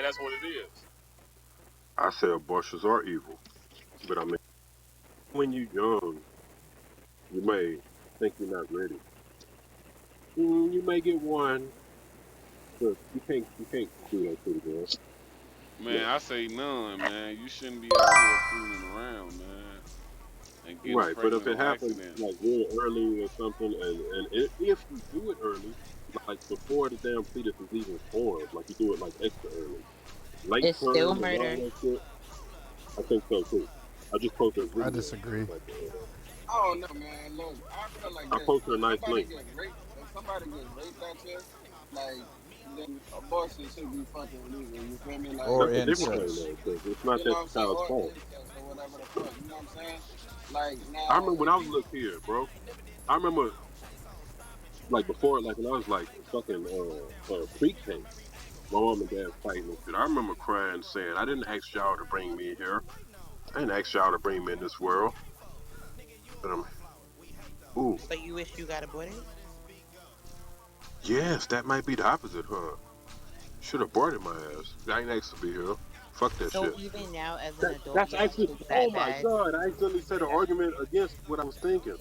that's what it is. I say abortions are evil, but I mean, when you're young, you may think you're not ready. You may get one, but you can't do that to the girl. Man, No. I say none, man. You shouldn't be out here fooling around, man, and getting Right, but if pregnant it on happens accident. like real early or something, and if you do it early, like before the damn fetus is even formed, like you do it like extra early, late It's still term and all murder. that shit, I think so too. I just posted a I video. disagree. Like, I don't know, man. Look, I feel like I this. posted a nice link. If somebody gets raped out here, like, then abortion should be fucking legal. You feel me? Like, Or That's a different thing incest. though, because it's not you know that what I'm saying? child's Or fault. incest or whatever the fuck. You know what I'm saying? Like, I now, remember when if I was a you, little kid, bro. I remember like before, like when I was like fucking pre-K, my mom and dad fighting and shit. I remember crying, saying, "I didn't ask y'all to bring me here. I didn't ask y'all to bring me in this world." But I'm, ooh, So you wish you got aborted? yes, that might be the opposite, huh? Should have aborted my ass. I ain't asked to be here. Fuck that So shit. even now, as an That, adult, that's you don't actually, think it's oh that my bad? god, I accidentally said an argument against what I was thinking.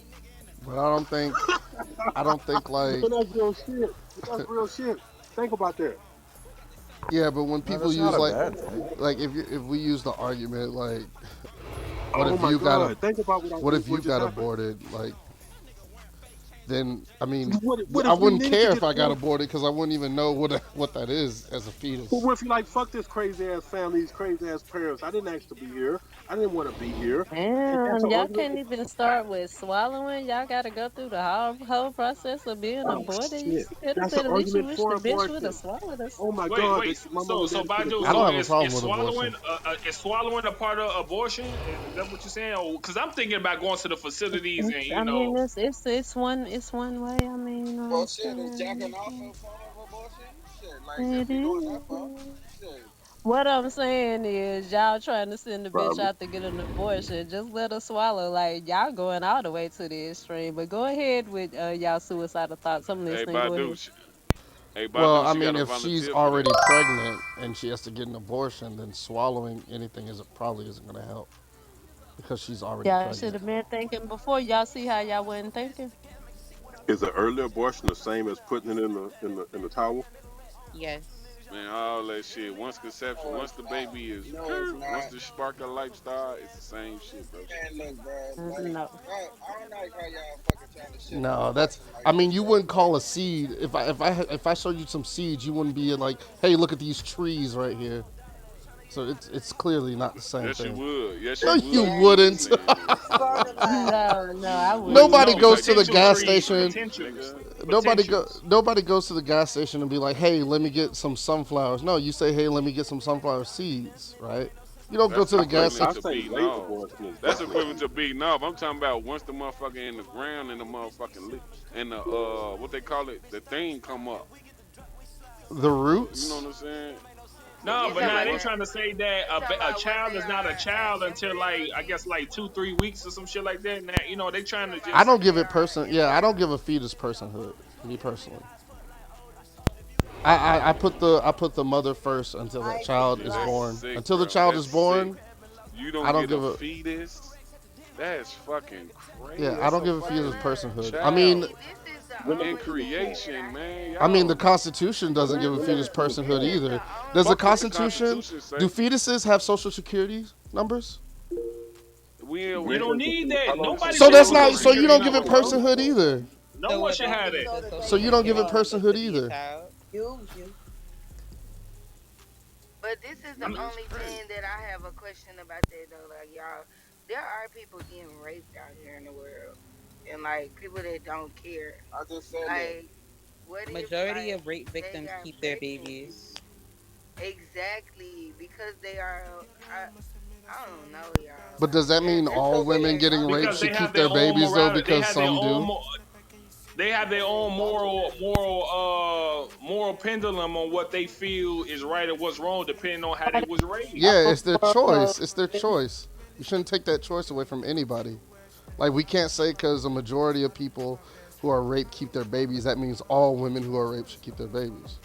But I don't think like And that's real shit. That's real shit. Think about that. yeah, but when No, people that's not use a bad thing. like if we use the argument like what Oh if my you got a god, think about what if you what just got happened. aborted, like then I mean What I if you wouldn't needed care to if get I got aborted? aborted because I wouldn't even know what that is as a But fetus. what if you like fuck this crazy ass family, these crazy ass parents? I didn't ask to be here. I didn't want to be here. And that's Damn, an y'all argument. can't even start with swallowing. Y'all got to go through the whole process of being Oh aborted. You shit, could have that's an said at least you argument wish for the bitch would have abortion. swallowed us. Oh my Wait, god, wait. my mom So, and so daddy should have Badu, I been don't so have here. a problem is with swallowing abortion. is swallowing a part of abortion? Is that what you're saying? Because I'm thinking about going to the facilities and I mean, it's one way. I mean, you know what well, I'm shit, is jacking saying? off a form of abortion? Shit, like, if It you're going that far, is. shit. What I'm saying is, y'all trying to send the bitch Probably. out to get an abortion. Just let her swallow. Like, y'all going all the way to the extreme. But go ahead with y'all suicidal thoughts. I'm Hey, listening. Go Badu. ahead. Hey, Well, Badu, I she got mean, to if she's volunteer for already that. pregnant and she has to get an abortion, then swallowing anything is probably isn't going to help because she's already Y'all should pregnant. have been thinking before. Y'all see how y'all wasn't thinking? Is an early abortion the same as putting it in the towel? Yes. Man, all that shit. Once conception, No, once it's the not. baby is, No, it's once not. the spark of life start, it's the same shit, bro. Man, look, bro. Like, No. I don't like how y'all fucking trying to shift the No, that's. discussion like I mean, this, you bro. wouldn't call a seed if I showed you some seeds, you wouldn't be like, hey, look at these trees right here. So it's clearly not the same Yes, you thing. would. Yes, No, you you would. You just wouldn't. Exactly. saying that. No, no, I You wouldn't. would. Nobody You'd no be goes like, to they the potential look gas trees, different, station. potentials, nigga. potentials. Nobody goes to the gas station and be like, hey, let me get some sunflowers. No, you say, hey, let me get some sunflower seeds, right? You don't go That's to the gas equivalent I station. to say beating late off. abortion is That's definitely equivalent to illegal. beating off. I'm talking about once the motherfucker in the ground and the motherfucking and the what they call it, the thing come up. The You know roots. what I'm saying? No, You but talking now about they Once the? trying to say that You talking a about once child they is not a are child until like I embryo? guess like 2 3 weeks or some shit like that. Now they You trying to talking I about just don't once give they it are person. Yeah, I don't embryo? give a fetus personhood. Me personally, I put the mother first until that child see is that's born. sick, Until the bro. child That's is sick. born, You I don't don't get give a a fetus. That's fucking crazy. yeah. I That's don't a give a Well, fetus fucking look. personhood. child See, this is the When the in only fetus thing born? that creation, I man. I mean, the Y'all Constitution doesn't give a When is fetus the fetus personhood This born? is either. the Does the fuck only. what the Constitution Constitution do say. fetuses have social security numbers? you don't need How that. long Nobody So should have that's a Hell social not. So no. you security don't give number, it bro. personhood either. No So one what should have benefits that. does So social you don't give it security number personhood to be a either. child? But this is the I'm, That's only crazy. thing that I have a question about that though. Like y'all, there are people getting raped out here in the world, and like people that don't care. I just said that. Like, what if Majority like of rape they victims got keep their pregnant? babies. Exactly, because they are. I don't know, y'all. But does Like that mean It's all because they women getting raped because indoctrinated. they should keep have their their own babies though? morality. They Because have their some own. do. They have their They own indoctrinated. moral pendulum on what they feel is right or what's wrong, depending on how they was raised. Yeah, it's their choice. It's their choice. You shouldn't take that choice away from anybody. Like we can't say because a majority of people who are raped keep their babies. That means all women who are raped should keep their babies.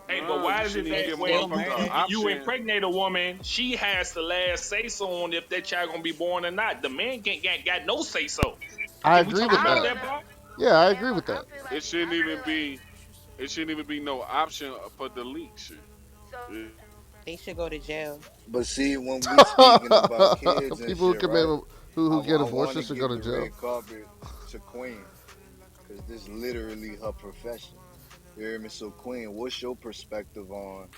Hey, but No, why you is it shouldn't even that It's give when still motherfucker an murder. you option. impregnate a woman, she has the last say so on if that child gonna be born or not? The man can't got no say so. I Can we agree talk with I about that. don't that know. part? Yeah, I agree Hell, with that. It I feel shouldn't like even be. It shouldn't even be no option for deletion. so. It- They should go to jail. But see, when we speaking about kids and People who shit, commit right? who get I want to abortions should go give to the jail. red carpet to Queen because this literally her profession. You hear me? So, Queen, what's your perspective on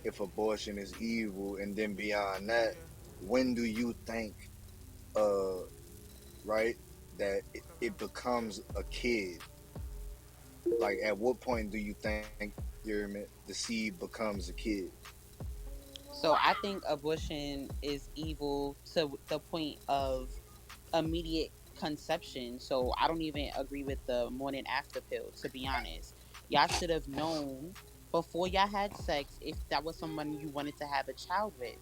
if abortion is evil, and then beyond that, when do you think, uh, right, that it becomes a kid? Like, at what point do you think, you hear me, the seed becomes a kid? So I think abortion is evil to the point of immediate conception. So I don't even agree with the morning after pill, to be honest. Y'all should have known before y'all had sex if that was someone you wanted to have a child with.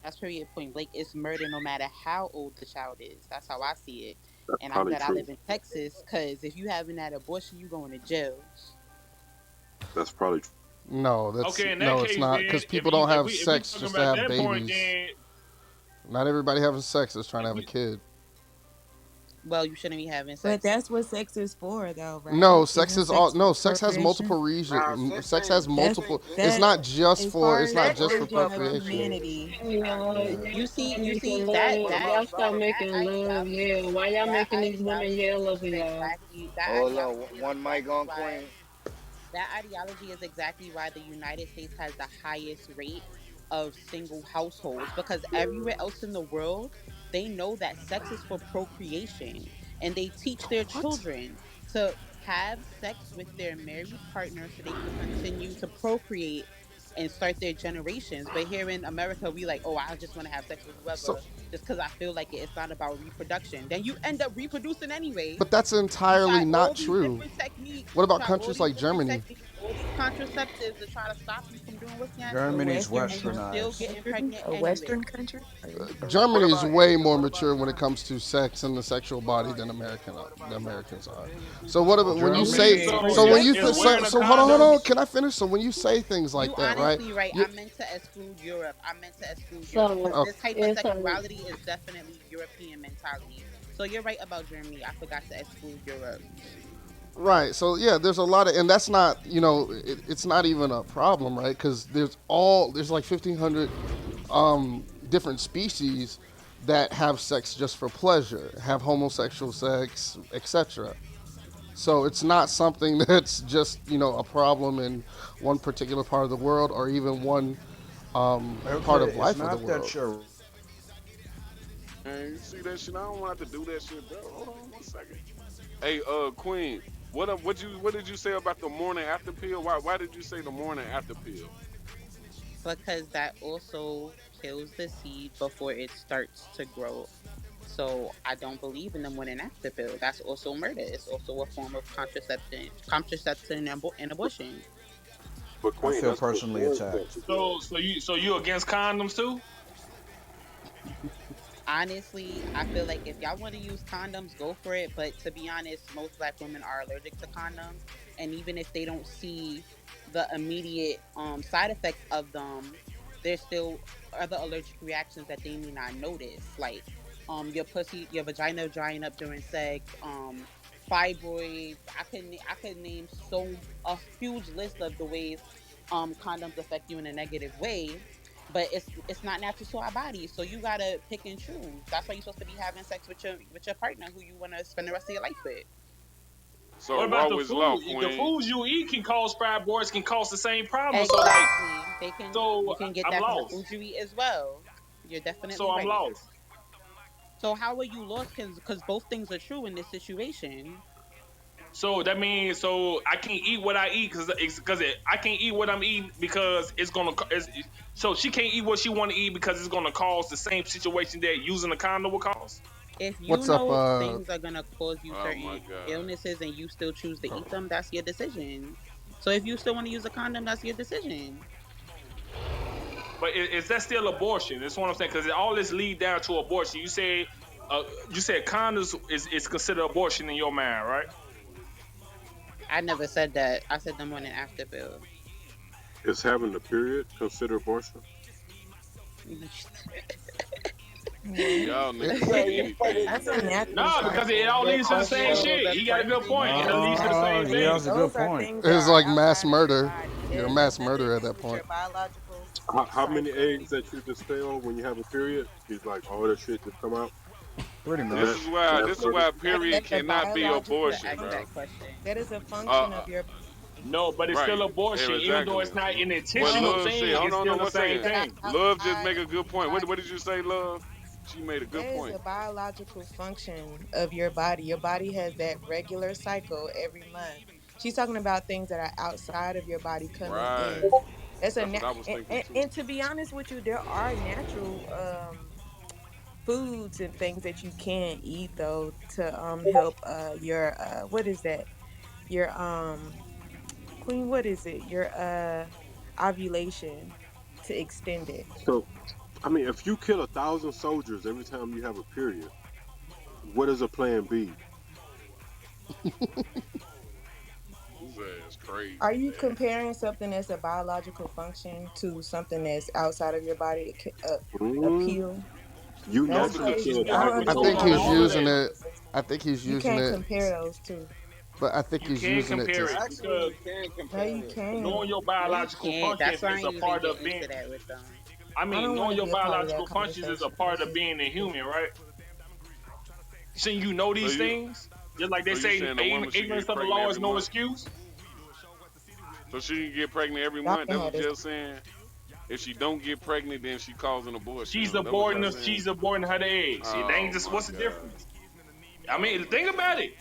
That's period point blank. It's murder no matter how old the child is. That's how I see it. That's And I'm probably glad I true. live in Texas because if you having that abortion, you going to jail. That's probably true. No, Okay, in that no, it's case, not then because people don't have if we sex talking just to about have that point, babies. then Not everybody having sex is trying to if have a we kid. Well, you shouldn't be having But sex. that's what sex is for, though, No, right? sex Isn't is all. sex for No, sex has procreation? multiple Nah, reasons. sex Sex has ain't That's sex multiple. ain't just It's that not for just as for. far It's as the not Sex just for is origin for of procreation. procreation. humanity. Hey y'all, yeah. You y'all see, you making see love that and What that y'all about stop Solomon? making love. Yeah, why y'all that making these women ideology yell over is y'all? exactly that Hold on, ideology is one mic exactly on why Queen. that ideology is exactly why the United States has the highest rate of single households because everywhere else in the world, they know that sex is for procreation and they teach their What? children to have sex with their married partner so they could continue to procreate and start their generations. But here in America, we like, oh, I just want to have sex with So, whoever just because I feel like it. It's not about reproduction. Then you end up reproducing anyway. but that's You entirely got not all these true. different techniques. What You about got all countries these like different Germany? techniques, all these contraceptives to try to stop you from doing what's A natural, Germany's Western and you still westernized. getting Western, pregnant a anyway. Western country? Are you for real? What Germany is about way Asia? more What about mature when it China? comes to sex and the sexual What body about than India? What The about South Americans are. America? So what when you okay, say Germany Period. so so when you is Respectfully, wearing a so hold condom? on, can I finish? So when you say things like you that, right? honestly right. You I meant to exclude Europe. I meant to exclude Europe So because oh, this type of it's a sexuality is definitely European mentality. So you're right about Germany. I forgot to exclude Europe. right? So yeah, there's a lot of, and that's not it's not even a problem, right? Because there's like 1,500 different species that have sex just for pleasure, have homosexual sex, etc. So it's not something that's just a problem in one particular part of the world or even one part Okay, of it's life of the not world. that you're Man, you see that shit? I don't want to have to do that shit, bro. Hold on one second. Hey, Queen, what did you say about the morning after pill? Why did you say the morning after pill? Because that also kills the seed before it starts to grow. So I don't believe in the morning after pill. That's also murder. It's also a form of contraception and abortion. But I Queen, feel that's what personally Sharon said. attacked. She said, So you against condoms too? Honestly, I feel like if y'all want to use condoms, go for it. But to be honest, most black women are allergic to condoms, and even if they don't see the immediate side effects of them, there's still other allergic reactions that they may not notice, like your pussy, your vagina drying up during sex, fibroids. I could name so a huge list of the ways condoms affect you in a negative way, but it's not natural to our bodies. So you gotta pick and choose. That's why you're supposed to be having sex with your partner who you want to spend the rest of your life with. So What about raw the is law, food? The Queen. foods you eat can cause fibroids, can cause the same problem. So like, Exactly. They can so you can get I'm that from the lost. food you eat as well. You're So definitely I'm right. lost. So how are you lost? Because both things are true in this situation. So that means I can't eat what I eat because I can't eat what I'm eating because it's gonna. So she can't eat what she want to eat because it's gonna cause the same situation that using a condom will cause. If you What's up? know things are gonna cause you Oh my certain God. illnesses and you still choose to eat them, that's your decision. So if you still want to use a condom, that's your decision. But is that still abortion? That's what I'm saying because all this lead down to abortion. You said condoms is considered abortion in your mind, right? I never said that. I said the morning after pill. Is having a period considered abortion? No. Y'all It, niggas Yo, say you funny anything, That's a man. natural No, because it cycle. all the leads to the same question. So shit. the He got a good question point. It is, leads to the Oh, same yeah, thing. that's a good Those are point. things that it's are like mass outside of your murder. body. You're That mass has nothing to murder at do that with your point. biological How many eggs cycle. that you dispel when you have a period? He's like, all that shit just come out, Pretty and much. This is why that's this is murder. why That's period a cannot be why did biological you abortion, ask bro. that function. question? That is a Uh, function uh, of your body. No, but it's still right. abortion, even though Exactly. it's not an But intentional No, love said, thing. hold It's on, no, still the one same second. that are thing. Love just outside make a of good your point. What body. did you say, Love? She made a good That is a point. biological function of your body. Your body has that regular cycle every month. She's talking about things that are outside of your body coming Right. in. That's a That's what I was thinking too. and to be honest with you, there are natural foods and things that you can eat though to help your what is that? Your queen, what is it? Your ovulation to extend it. So, I mean, if you kill 1,000 soldiers every time you have a period, what is a plan B? His ass crazy, Are you man. comparing something that's a biological function to something that's outside of your body a Mm, pill? you No, know That's you can because kill you a crazy. can I don't have thousand a I Hold think understand on, how he's soldiers. you all of using that. it. I think he's you using can't it. compare those two. But I think You he's can using it to. compare it Actually, because you can No, compare you it. can't. knowing your No, you biological can't. That's functions why I is a didn't even part get of being. into that with them. I I mean, don't want knowing to your be a part of biological that functions is a conversation. part That's of just being a human, right? Shouldn't you know so these things? Just like they you say, saying a woman should ignorance get of the pregnant law every is no month, excuse. so she can get pregnant every y'all month. can That's have what this. you're saying. If she don't get pregnant, then she calls an abortion. She's Huh? That what y'all aborting. saying? She's aborting her eggs. It ain't Oh just my what's the god. difference? I Oh mean, my think about god. it.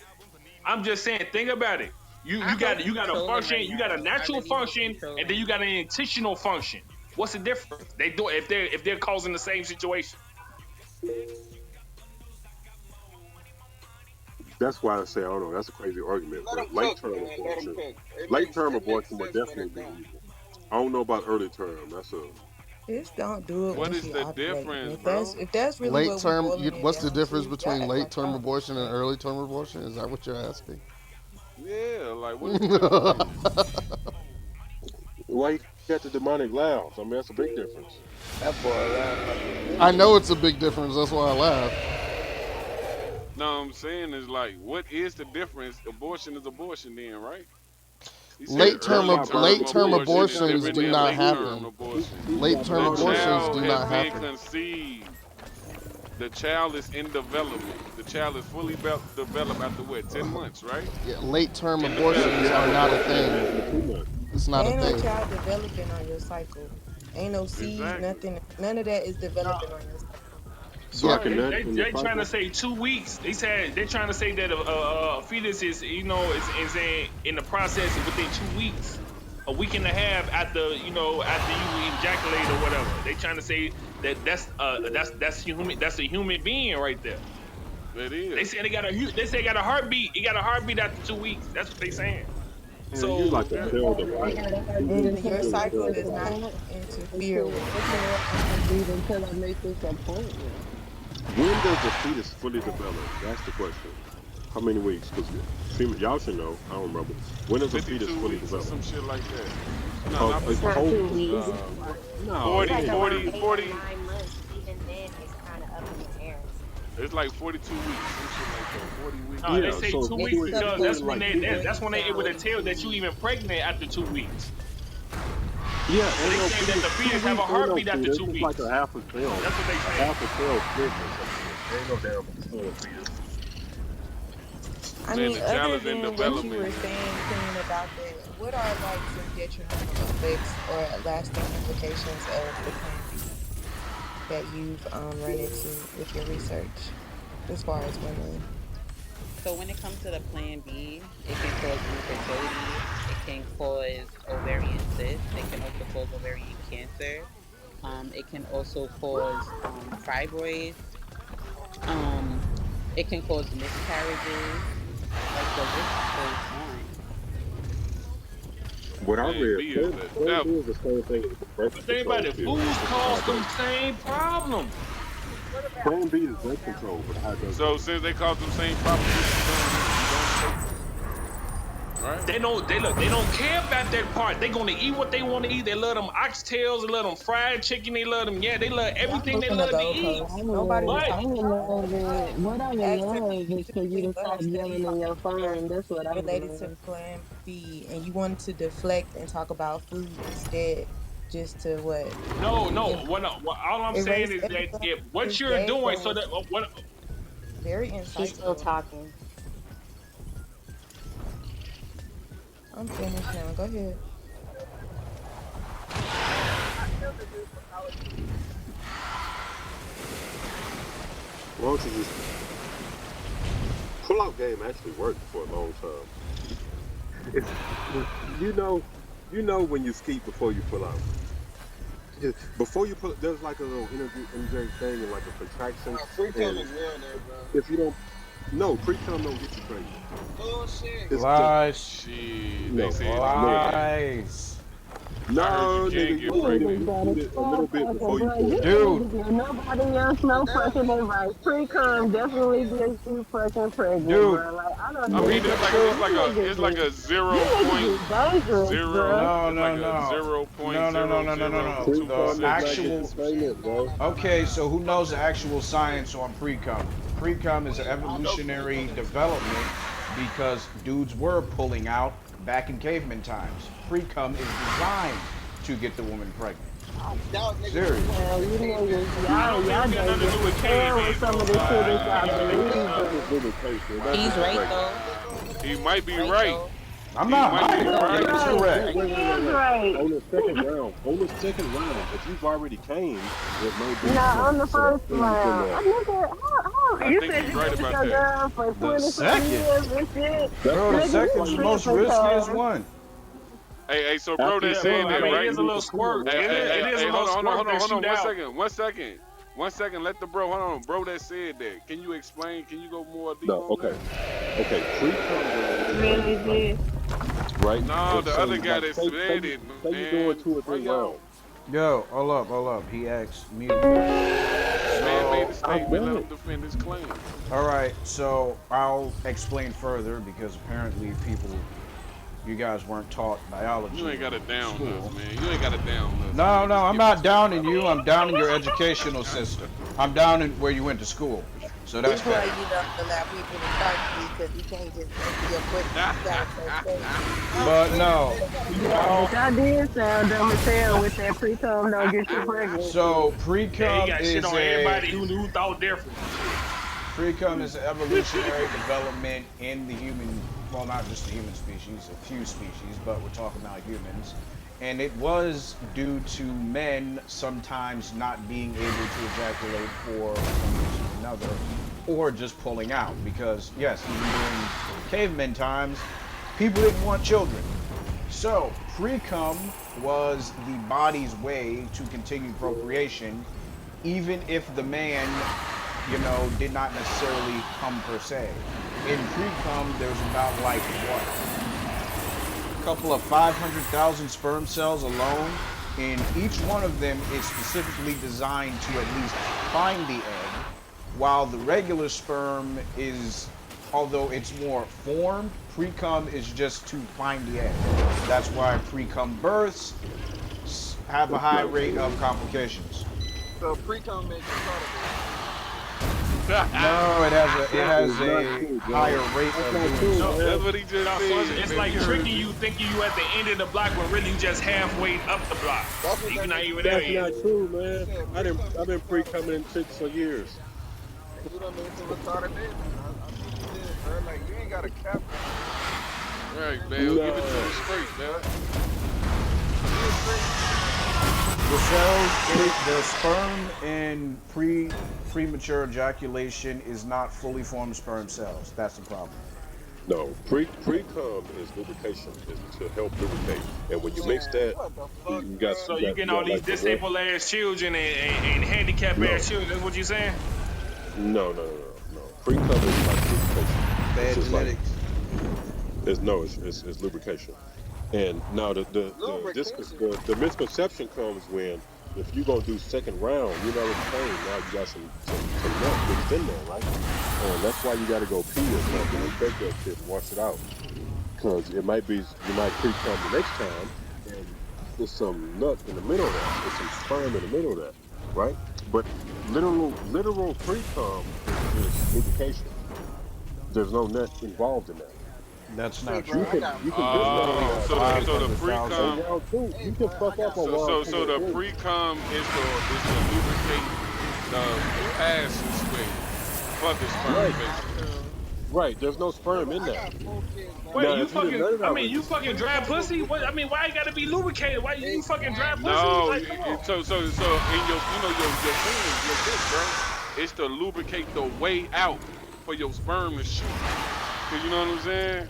I'm just saying, think about it. You I you hope got you he's got a trolling function. right You got a now. I natural really hope he's function, and then you trolling. got an intentional function. What's the difference? They do if they're causing the same situation. That's why I say I don't know. That's a crazy argument. Let But them cook, man. Let them cook. late term It abortion makes would sense when definitely it be don't. evil. I don't know about early term. That's a Just don't do it when What is she the ovulating. difference, If bro? that's really Late what we term. boiling it What's the down difference to, y'all between act late like term y'all don't abortion and understand. early term abortion? Is that what you're asking? Yeah, like what is the difference? why you got the demonic laughs. I mean, that's a big difference. That boy laugh like a I nigga. know it's a big difference. That's why I laugh. No, I'm saying is like, what is the difference? Abortion is abortion, then, right? He said Late That's term early why term late term abortion is abortions different do than not late term happen. abortion. he's Late got term The boundaries. abortions child do has not been happen. conceived. The child is in development. The child is fully developed after what? 10 months, right? Yeah, late term In the But if you abortions belly. have are not a abortion, it thing. happens in 2 months. It's not a Ain't no thing. child developing on your cycle. Ain't no seed, Exactly. nothing. None of that is No, developing on your cycle. So I Yeah, no, can nut in the they trying to cycle. say 2 weeks. They said they're trying to say that a fetus is is in the process within 2 weeks, a week and a half after you ejaculate or whatever. They trying to say that's human. That's a human being right there. It They is. say they say it got a heartbeat. It got a heartbeat after 2 weeks. That's what they saying. Man, you like So a Yeah. cell They divider. got a heartbeat And You until your I really a make cycle cell this does not divider. appointment. They interfere said with they it. said a heartbeat until I make this appointment. When does a fetus fully develop? That's the question. How many weeks? Because y'all should know. I don't remember. When does a fetus 52 fully weeks or develop? some shit like that. No, Oh, not it's Not 52 total. 2 weeks. weeks. No, It's 40, it like ain't no around 40, 8 or 40. 9 months. Even then, it's kind of up in the air. It's like 42 weeks, some shit like that. 40 weeks. no, they Yeah, say so two if It's weeks you if because you supposed that's in to when like be puberty, that's when they able to tell 42 that you weeks. even pregnant after 2 weeks. yeah, So ain't they no saying that fetus. the Two fetus have a weeks ain't no heartbeat after fetus. two It's like weeks. That's what they a saying. half a cell split or some shit. Ain't no damn fetus. I Man, mean, the child other is in than what you development, were man. saying, Queen, about that, what are like some detrimental effects or lasting implications of the Plan B that you've run into with your research as far as women? So when it comes to the Plan B, it can cause infertility. It can cause ovarian cysts. It can also cause ovarian cancer. It can also cause fibroids. Um, it can cause miscarriages. Like the list goes on. What I Plan read, B is the Plan B is devil. the same thing as the birth But think about control it. pill, Foods just a high cause them dose. same problems. What about Plan B is what birth about control with a high dose of So it. since they cause them same problems, what you don't take it. right? They don't care about that part. They gonna eat what they want to eat. They love them oxtails, they love them fried chicken, they love them, yeah, they love Y'all everything they moving the love to eat. I goalposts. Nobody would, was But I talking would about love it. What I would activity love is for you between to butter stop instead of you yelling in talking your about phone. That's what I would related to love. Plan B, and you wanted to deflect and talk about food instead, just to what no, give all I'm saying erase is that everything if you what just you're gave doing, that so was that what very She's still insightful. talking. I'm finished now. Go ahead. Why don't you just pull out game actually worked for a long time. It's you know you know when you skeet before you pull out. Before you pull, there's like a little energetic thing and like a contraction. Free cum And is real though, bro. if you don't, no, pre-cum don't get you pregnant. Bullshit. It's just Lies. Shit, they no, said you no, can. Lies. I heard you no, can nigga. get You niggas pregnant. You gotta eat it a stop little bit talking, before you bro. pull You out. Dude, niggas get nobody else Cause no that'll fucking lead. advice. Cause Pre-com that'll lead definitely to. gets you fucking pregnant, dude, bro. Like, I don't I know you mean, what it's the like fuck. dude. it's like a You zero niggas point is dangerous, zero. bro. No, It's like no, a no. zero point No, no, no, zero no, no, no, zero no. two The Pre-cum does percent not get you actual. chance. pregnant, bro. Okay, so who knows the actual science on pre-cum? Pre-cum is an I know Queen evolutionary know that shit. development because dudes were pulling out back in caveman times. Pre-cum is designed to get the woman pregnant. I doubt niggas was Serious. pulling Hell, out the you caveman niggas, time. I don't think y'all it's got done nothing to get do to with town with caveman, some of bro. the shit that Nah, y'all believe pre-cum is in. lubrication. It don't He's get you right pregnant. though. He He's might be right right. though. I'm He not might be hiding. He He is right. is right. Wait, correct. He wait, wait, wait, is wait. right. On the second round, if you've already came, it may be Nah, on something the to first feed in round. there. I nigga, how I you think said he's you right been with about your that. girl for The 20 some second, years and shit. That's bro, the Nigga, that's you why second's the you most tripping, riskiest cuz. one. Hey, so bro, after that you Yeah, said but come, I that, you mean, got it right? is you a need little to pee in squirt. there. It is a little Hold squirt on, that shoot one out. second, one second. Let the bro, hold on, bro. That said that. Can you explain? Can you go more deep No, on okay, that? okay. Pre-cum doesn't get you Really, pregnant, right? bitch. Right? No, If the say other guy like that said it, say you're doing man. two or Why three y'all? rounds. Yo, hold up, hold up. He asked me the question. The man made So, the I've statement. done Let it. him defend his claim. all right. So I'll explain further because apparently you guys weren't taught You biology ain't got to in down us, school. man. You ain't got to down us, No, man. no, Just I'm give it not to us, downing brother. you. I'm downing your educational system. I'm downing where you went to school. So that's This why fair. you don't allow people to talk to you, because you can't just answer your questions. You gotta say questions. But no. Yeah, but y'all did sound dumb as hell with that pre-com don't get you pregnant So shit. Yeah, he pre-cum got shit is on a everybody who thought different. pre-cum is an evolutionary development in the human, well, not just the human species, a few species, but we're talking about humans. And it was due to men sometimes not being able to ejaculate for one reason or another, or just pulling out. Because, yes, even during caveman times, people didn't want children. So, pre-cum was the body's way to continue procreation, even if the man, did not necessarily come per se. In pre-cum, there's about like what, a couple of 500,000 sperm cells alone, and each one of them is specifically designed to at least find the egg, while the regular sperm is, although it's more formed, pre-cum is just to find the egg. That's why pre-cum births have a That's high not rate of true. complications. So pre-com make you try to No, it That is has not a true, bro. higher rate That's of not doing true, No, so. man. That's what he just no. So said, it's man. like We heard tricking you. you, thinking you at the end of the block when really you just halfway up the block. That's what You're that not nigga even there That's said. yet. not true, He man. said pre-cum I've make been you try to pre-coming in chicks for years. and you done been to retarded niggas. I see you did, bro. Like you ain't got a cap that shit. Right, You man. Give it to him No. straight, man. a straight nigga. The cells, the sperm in premature ejaculation is not fully formed sperm cells. That's the problem. No, pre-cum is lubrication, is to help lubricate. And when you mix Man, that, what the fuck, you got bro? So you getting you all got these like the rest. disabled ass children and handicapped No, ass children. That's what you saying? no. Pre-cum is like lubrication. It's Bad just like genetics. it's lubrication. And now Lubrication. the misconception comes when if you're gonna do second round, you already came. Now you got some nut mixed in there, right? And that's why you got to go pee or something and take that shit and wash it out. because it might be you might pre-cum the next time, and there's some nut in the middle of that. There's some sperm in the middle of that, right? But literal pre-cum is lubrication. There's no nut involved in that. That's Hey, not bro, You I true. can got you can There's discount literally Oh, wild five so the penetration, hundred and thousand. pre-com, round two hey, you can bro, fuck I up got on round two so or the three. pre-com is to lubricate the passageway for the sperm, Right, That's not basically. true. right. There's no hey, sperm bro, in I that. got 4 kids, bro. Wait, Now, you if you'd have fucking? nutted I mean, already, you fucking dry Pre-cum will pussy? get What? I mean, why it got to be lubricated? Why you fucking dry exactly. pussy? No, Like, come on. so in your your penis, your dick, bro, it's to lubricate the way out for your sperm to shoot. Cause you know what I'm saying?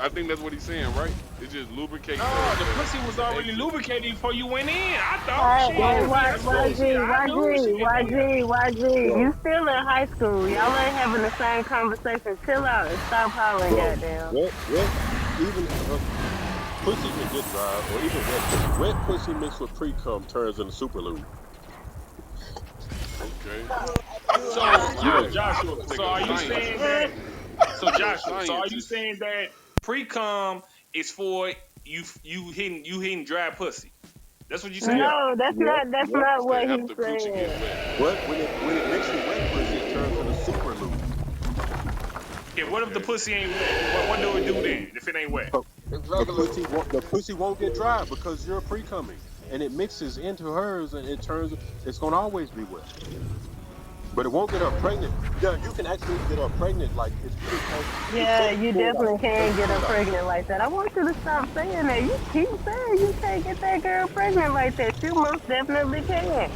I think that's what he's saying, right? It just lubricate No, the pussy was the already exit. lubricated before you went in. I thought, Hey, shit. hey, I no, mean, that's what no, shit YG, I do. YG, Shit, damn. YG, YG. You no, still in high school. Y'all ain't having the same conversation. Chill out and stop hollering, bro. goddamn. Wet, even pussy can get dry, or even wet pussy. Wet pussy mixed with pre cum turns into super lube. Okay. You a So, Yeah, scientist. Joshua. I So, think of are you science. saying that? So, You a Joshua. So, are you scientist. saying that pre-cum is for you hitting dry pussy? That's what you saying? Yeah, No, that's yep, not. That's yep. not It's to what he help the coochie get said. wet. But when it mixed with wet pussy, it turns into super lube. Okay. What if the Okay. pussy ain't wet? What do it do then if it ain't wet? So It's the regular. pussy won't get dry because you're pre cumming, and it mixes into hers, and it's gonna always be wet. But it won't get her pregnant. Yeah, you can actually get her pregnant. Like it's Yeah, sort of you pulled out. definitely Sort can of get her pulled out. pregnant like that. I want you to stop saying that. You keep saying you can't get that girl pregnant like that. You most definitely can.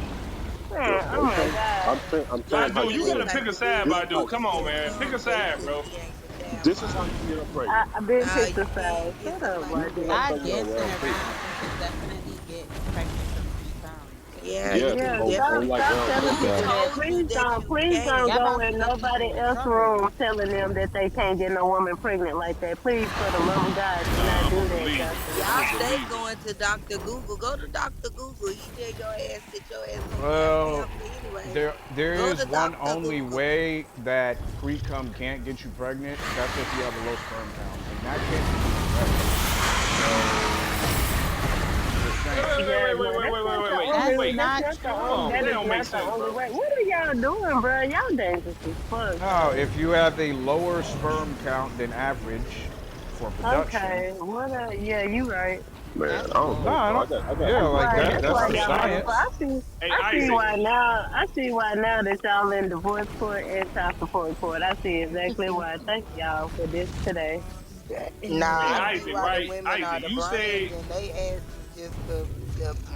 Man, oh my Okay, God. I'm saying Badu, you This gotta hypothetically. pick type a of side, dude This that is Badu. how think Come he on, can man. Pick a come side, basically bro. he ain't the damn this is how you father. get her pregnant. I've been Nah, picked you a side. can't get Shut up, somebody You get YG. her Not pregnant pregnant. on dancing round two. around. You can definitely get pregnant from pre-cum. Yeah, you Yes, can Yeah, on stop, definitely. like stop round telling two. Who people Okay. that. told you that you Please don't can't? Y'all go about in to let nobody people else's recover. room telling them that they can't get no woman pregnant like that. Please, for the love of God, do Nah, not I'ma do that, believe him. Joshua. I'ma Y'all stay believe him. going to Dr. Google. Go to Dr. Google. He tell your ass that your ass gonna be a Well, family anyway. there Go is to one Dr. only Google. way that pre cum can't get you pregnant. That's if you have a low sperm count. In that case, you can get pregnant. So, just Wait, saying. wait, wait, Yeah, wait, wait, no, wait, that's wait, not wait, the wait, wait. only. That's Wait, That's not not the hold only. on. That That is true. don't make not the sense, only bro. way. What are y'all doing, bro? Y'all dangerous as fuck, Now, bro. if you have a lower sperm count than average for production, Okay, what? Yeah, you right. Man, That's I don't no, think bull. I so. I don't. got I got Yeah, That's people like why. I that. got That's That's why the clients Hey, y'all that in. science. hey, I see Isaac. why now. I see why now that y'all in divorce court and child support court. I see exactly why. Thank y'all for this today. Hey, Nah, I see Isaac, why the right? women are Isaac, the you brains say and they ass is just the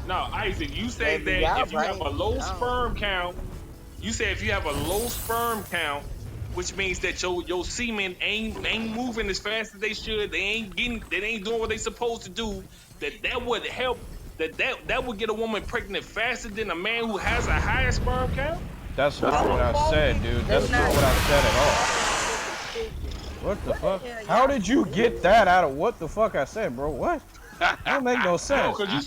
no, Isaac. You say baby. that Y'all if you have a brains is low gone. sperm count, you say if you have a low sperm count, which means that your semen ain't moving as fast as they should. They ain't doing what they supposed to do. That would help. That would get a woman pregnant faster than a man who has a higher sperm count. That's That's not what wrong. I said, dude. That's That's That's not not what wrong. I true. said at all. Y'all motherfuckers stupid. What the What fuck? the hell How y'all did you get stupid? that out of what the fuck I said, bro? What? That don't make no No, sense. because you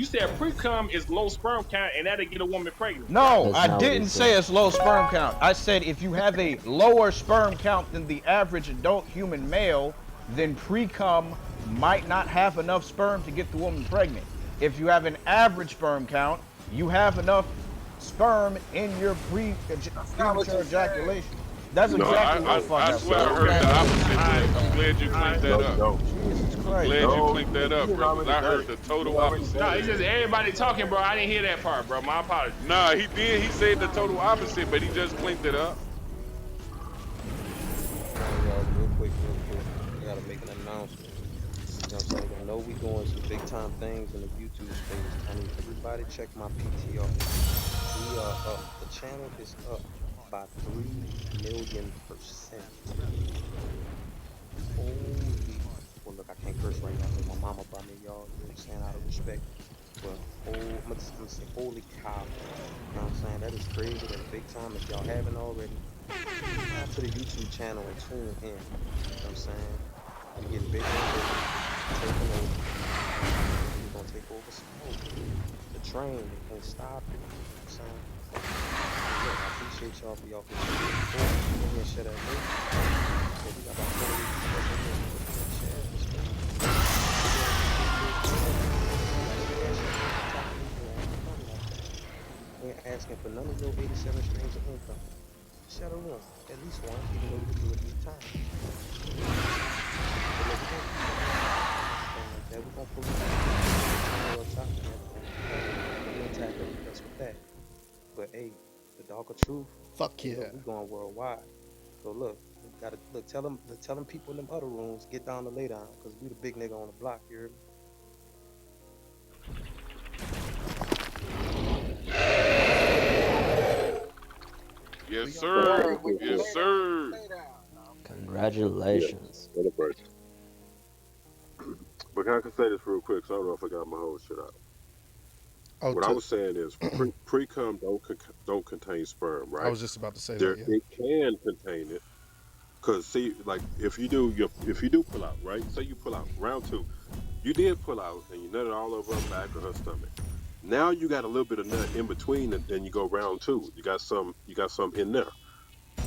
said pre cum is low sperm count and that'll get a woman pregnant. No, That's I not what he didn't say said. it's low sperm count. I said if you have a lower sperm count than the average adult human male, then pre-cum might not have enough sperm to get the woman pregnant. If you have an average sperm count, you have enough sperm in your That's not what premature you said. ejaculation. That's No, exactly what the no, fuck I I swear said. I no, heard the That is opposite, not All what right, but he I'm glad said. you all right. cleaned that no, you up. don't. Jesus I'm Christ, glad you bro. No, cleaned you that up, didn't bro, because already I said heard it. the You total already opposite. No, said it's it. just everybody talking, bro. I didn't hear that part, bro. My apologies. Nah, he did. He said the total opposite, but he just cleaned it up. Hold on, y'all, real quick, real quick. I gotta make an announcement. You know what I'm saying? Y'all know we doing some big time things in the YouTube space. I need everybody check my PTR. We are up. The channel is up by 3,000,000%. Holy. Well, look, I can't curse right now because my mama brought me y'all. You know what I'm saying? Out of respect. But I'm gonna say, holy cow. You know what I'm saying? That is crazy. That's big time. If y'all haven't already, subscribe to the YouTube channel and tune in. You know what I'm saying? We getting bigger and bigger. We taking over. You know what I'm saying? And we're gonna take over some more. The train, they can't stop it. You know what I'm saying? So look, I appreciate y'all for y'all continued support. Go ahead and share that link. So we got about 4 weeks to fucking live. So finish your ass straight. Big ass, big penis. I ain't asking for no chocolate or nothing like that. I ain't asking for none of your 87 streams of income. Just share a room, at least one, even though we could do it 3 times. But look, we're gonna keep it and everything like that. We're gonna pull up and put the camera up top and everything like that. So we ain't tagged up with us with that. But hey, the darker truth. Fuck Hey, look, yeah. we going worldwide. So look, we gotta look. Tell them people in them other rooms get down to lay down, cause we the big nigga on the block. You hear me? Yes, Where y'all from? sir. That's what's Yes, up. sir. Yeah, Congratulations. celebrate. But I can say this real quick, so I don't know if I got my whole shit out. Oh, What I was saying is pre cum don't contain sperm, I right? was just about to say that. There Yeah. it can contain it, cause see, like if you do pull out, right? Say you pull out round two, you did pull out and you nutted all over her back or her stomach. Now you got a little bit of nut in between, and then you go round two. You got some in there.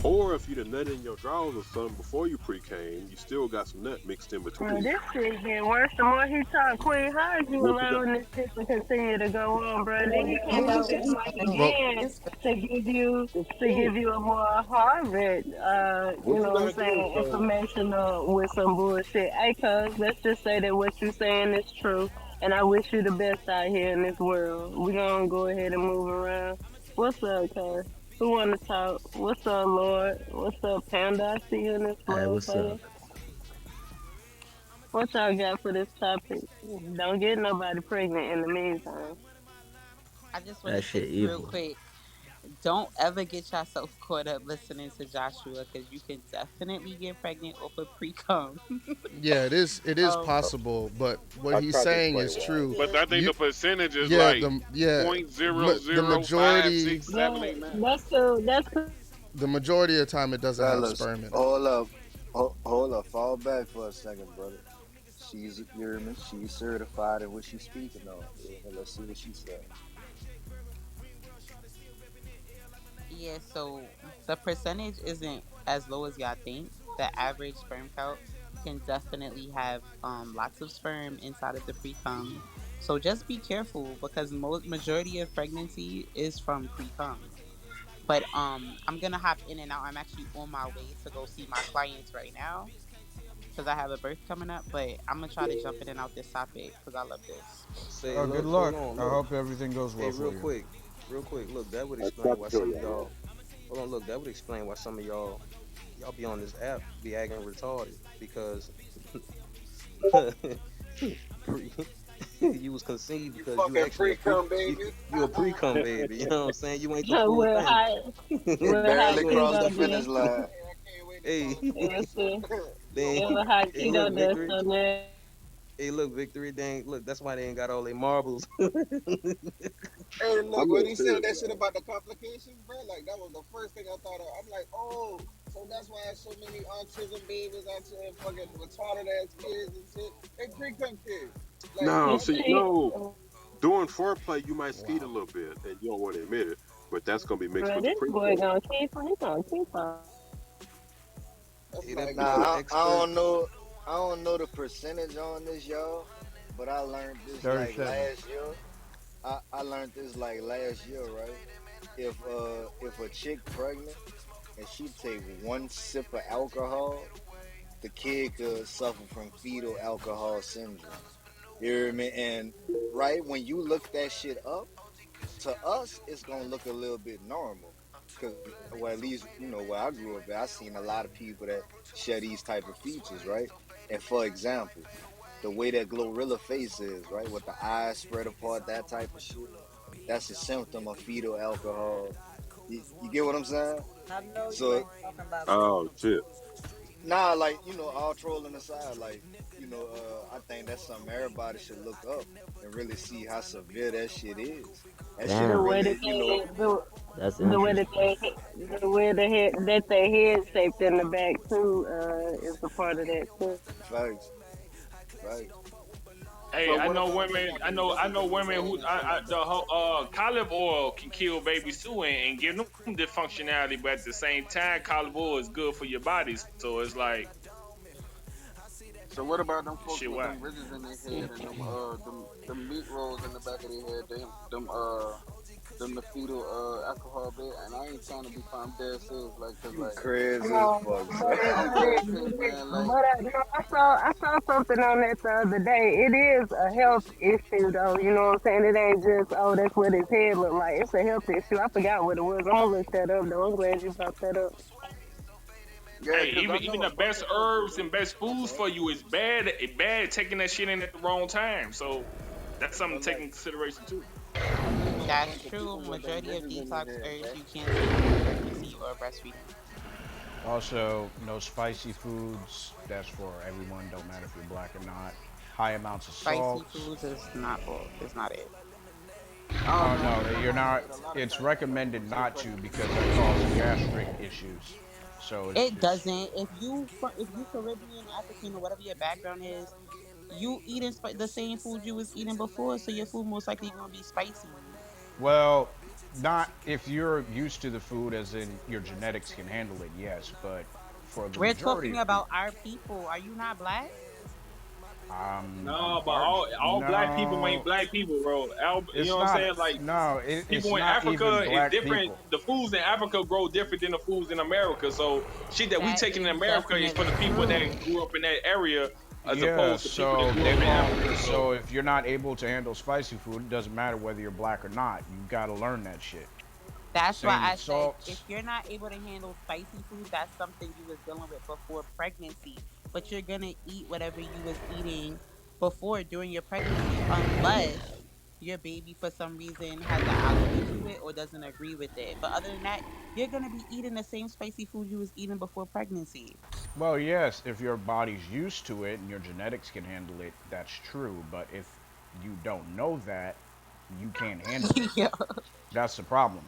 Or if you'd have nut in your drawers or something before you pre came, you still got some nut mixed in Well, between. this shit get worse the more he talk. Queen, how is you What you got? allowing this shit to continue to go on, bro? Then he You came know, off his it's mic funny. Well, again It's to give you a more Harvard, What you you know what I'm gotta do is saying, informational with some bullshit. Hey, cuz, let's just say that what you saying is true, and I wish you the best out here in this world. We gonna go ahead and move around. What's up, cuz? Who wanna talk? What's up, Lord? What's up, Panda? I see you in this Hey, what's motherfucker. up? What y'all got for this topic? Don't get nobody pregnant in the meantime. I just want That to say shit real evil. quick, don't ever get yourself caught up listening to Joshua because you can definitely get pregnant off a pre cum. yeah, it is So possible, but what I he's tried to saying explain is why. true. But I think You, the percentage is yeah, like the yeah, point zero the zero five majority, six seven Yeah, eight nine. that's cool. That's cool. the majority of the time it doesn't have Fellas, sperm in it. hold up. Hold up. Fall back for a second, brother. She's you hear me? She's certified in what she's speaking on. You hear me? Let's see what she said. yeah, so the percentage isn't as low as y'all think. The average sperm count can definitely have lots of sperm inside of the pre cum. So just be careful because most majority of pregnancy is from pre cum. But I'm gonna hop in and out. I'm actually on my way to go see my clients right now because I have a birth coming up. But I'm gonna try to jump in and out this topic because I love this. Say, Oh, good look, hold luck. on, I look. hope everything goes Hey, well for you. real quick. Look, that would I explain tried to why tell some of y'all, y'all. Hold on, look. That would explain why some of y'all be on this app be acting retarded because pre, you was conceived You because you fucking actually a pre pre cum you baby. you a pre cum baby. You know what I'm saying? You ain't the full With thing. high, It with high barely You ain't crossed keto the the finish dust. line. I can't wait to hey call It was the, then it was high hey look keto dust victory. on there. Hey look victory. Dang look that's why they ain't got all their marbles. Hey, I'm look, when being he said serious that shit now. about the complications, bro, like that was the first thing I thought of. I'm like, oh, so that's why so many autism babies out here fucking retarded ass kids and shit. They pre-cum kids. Like, No, You I'm see, like, see, no. During foreplay, you might skeet a Wow. little bit, and you don't want to admit it, but that's gonna be mixed bro, with the this boy pre-cum. gonna keep on. that's Hey, that like, boy nah, I expert. don't know. I don't know the percentage on this, y'all, but I learned this like 37. last year. I learned this like last year, right? If a chick pregnant and she take one sip of alcohol, the kid could suffer from fetal alcohol syndrome. You hear me? And right when you look that shit up, to us it's gonna look a little bit normal. Cause well at least, where I grew up at, I seen a lot of people that share these type of features, right? And for example, the way that Glorilla face is, right? With the eyes spread apart, that type of shit. That's a symptom of fetal alcohol. You get what I'm saying? I know you So ain't talking about Oh shit! nah, like, all trolling aside, like, I think that's something everybody should look up and really see how severe that shit is. That shit The Damn, way that really, they, the, that's the way that interesting. they, the way the head that their head shaped in the back too, is a part of that too. facts, facts. Hey, So I what know about the women. fact that the I women know can be women bad who and shit like the that? whole olive oil can kill babies too, and give them the functionality. But at the same time, olive oil is good for your body. So it's like So what about them folks shit. with Why? them ridges in their head and them meat rolls in the back of their head? Them the fetal alcohol bit. And I ain't trying to be fun. I'm dead serious, like, cause You like crazy as No, fuck, but son. it, I'm but dead it, serious, but it, man. Like, but no, I saw something on that the other day. It is a health issue though. You know what I'm saying? It ain't just oh that's what his head look like. It's a health issue. I forgot what it was. I'm gonna look that up though. I'm glad you brought that up. yeah, Hey, cause I even know a the bunch best of folks who herbs do. and best My foods bad. for you is bad. It bad taking that shit in at the wrong time. So that's something But to take like, into consideration too. I know a That's bunch of true. people with them Majority of ridges in their detox head, herbs bro. you can't take during pregnancy or breastfeeding. Also, no spicy foods. That's for everyone. Don't matter if you're black or not. High amounts of Spicy salt. foods is not all. Is not it. I don't Oh know. I no, know you're somebody not. said a lot of It's fat ass recommended people say not fuck to it. because that causes gastric issues. So It it's doesn't. If you Caribbean, African, or whatever your background is, you eating the same food you was eating before, so your food most likely gonna be spicy. well, not if you're used to the food, as in your genetics can handle it. Yes, but for the We're majority talking of people, about our people. Are you not black? I'm No, but part. all black people ain't No, black people, bro. You know it's what I'm not. saying? Like No, it's people in not even Africa is black different. people. The foods in Africa grow different than the foods in America. So shit that we That taking in is America is for the definitely people that true. grew up in that area, as Yeah, opposed to people that so grew they up in won't. Africa. So So if you're not able to handle spicy food, it doesn't matter whether you're black or not. You got to learn that shit. That's why Same I with said if salts. you're not able to handle spicy food, that's something you was dealing with before pregnancy. But you're gonna eat whatever you was eating before during your pregnancy, unless your baby for some reason has an allergy to it or doesn't agree with it. But other than that, you're gonna be eating the same spicy food you was eating before pregnancy. Well, yes, if your body's used to it and your genetics can handle it, that's true. But if you don't know that, you can't handle it. Yeah, That's the problem.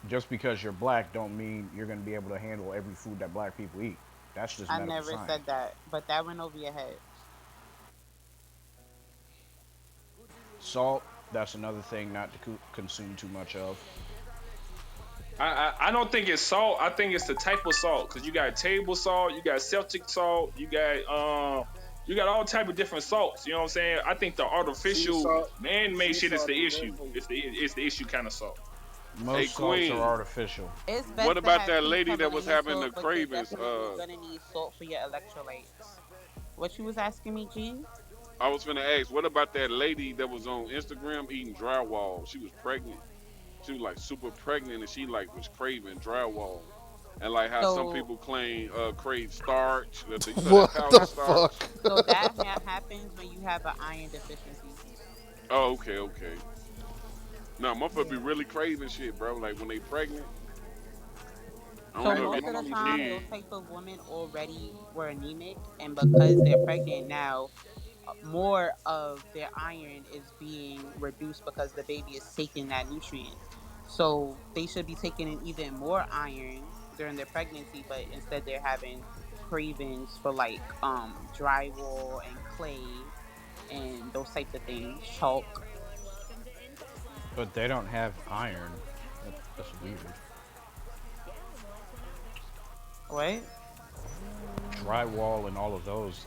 Just because you're black don't mean you're going to be able to handle every food that black people eat. That's just I medical never science. said that, but that went over your head. Salt, that's another thing not to consume too much of. I don't think it's salt. I think it's the type of salt because you got table salt, you got Celtic salt, you got all type of different salts. You know what I'm saying? I think the Sea artificial salt, man-made sea shit is salt the ain't good issue. for you. It's the issue kind of salt. Hey, Most salts are Queen, artificial. It's what best to about have that pea lady that was Himalayan having the salt, but you're cravings? definitely gonna need salt for your electrolytes. What you was asking me, G? I was finna ask, what about that lady that was on Instagram eating drywall? She was pregnant. She was like super pregnant, and she like was craving drywall. And like how some So, people claim crave starch, you know that What powdered the fuck? starch. so that happens when you have an iron deficiency. Oh, okay, okay. Now, motherfucker be Yeah. really craving shit, bro. Like when they pregnant. I So don't I ain't know if gonna. most it. My of the mama used to time, make. Yeah. those type of women already were anemic, and because they're pregnant now, more of their iron is being reduced because the baby is taking that nutrient. So they should be taking in even more iron during their pregnancy, but instead they're having cravings for like drywall and clay and those types of things, chalk. But they don't have iron. That's weird. What? Drywall and all of those,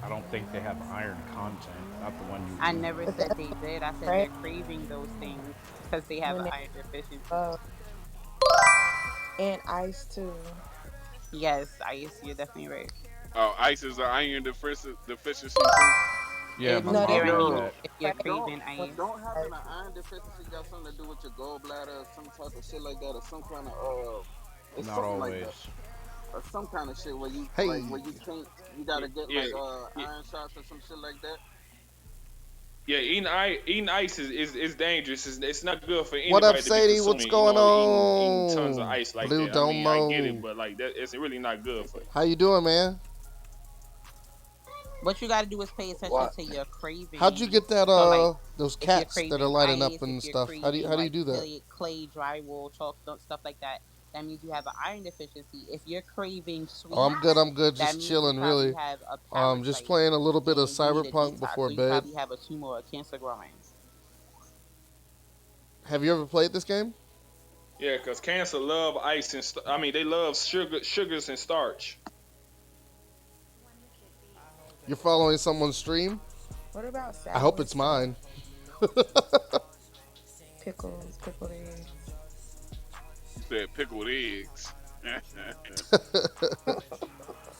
I don't think they have iron content. Not the one you I eat. never But said that's they did. I said crazy they're craving those things because they have when an they iron deficiency. uh and ice too. Yes, Ice, you're definitely right. Oh, ice is an iron deficiency too. Yeah, It's my No, they mom say has sparingly Yo, that. if you're pregnant don't craving when ice. don't having an iron deficiency got something to do with your gallbladder or some type of shit like that or some kind of it's Not something like that always. or some kind of shit where you like Hey, where you can't you gotta get Yeah, like yeah, iron shots or some shit like that. yeah. Eating ice is dangerous. It's not good for what up, anybody to be Sadie? What's consuming. going Eating tons of on? ice like Blue that. I mean, I get it, Domo. but like that, it's really not good for you. How you doing, man? What you got to do is pay attention What? to your How'd you get cravings. that So, like, those if you're cats that are craving lighting up ice, if and you're stuff? craving How do you like do that? clay, drywall, chalk, stuff like that, that means you have an iron deficiency. If you're craving Oh, I'm good. sweets, I'm good. that Just means you chilling, probably really. have a Just parasite playing a little bit of and you need a Cyberpunk detox. before So you bed. probably have a tumor or cancer growing. Have you ever played this game? Yeah, because cancer love ice and I mean they love sugars and starch. You're following someone's stream? What about I hope sour it's stuff? mine. Pickles, pickled eggs. You said pickled eggs.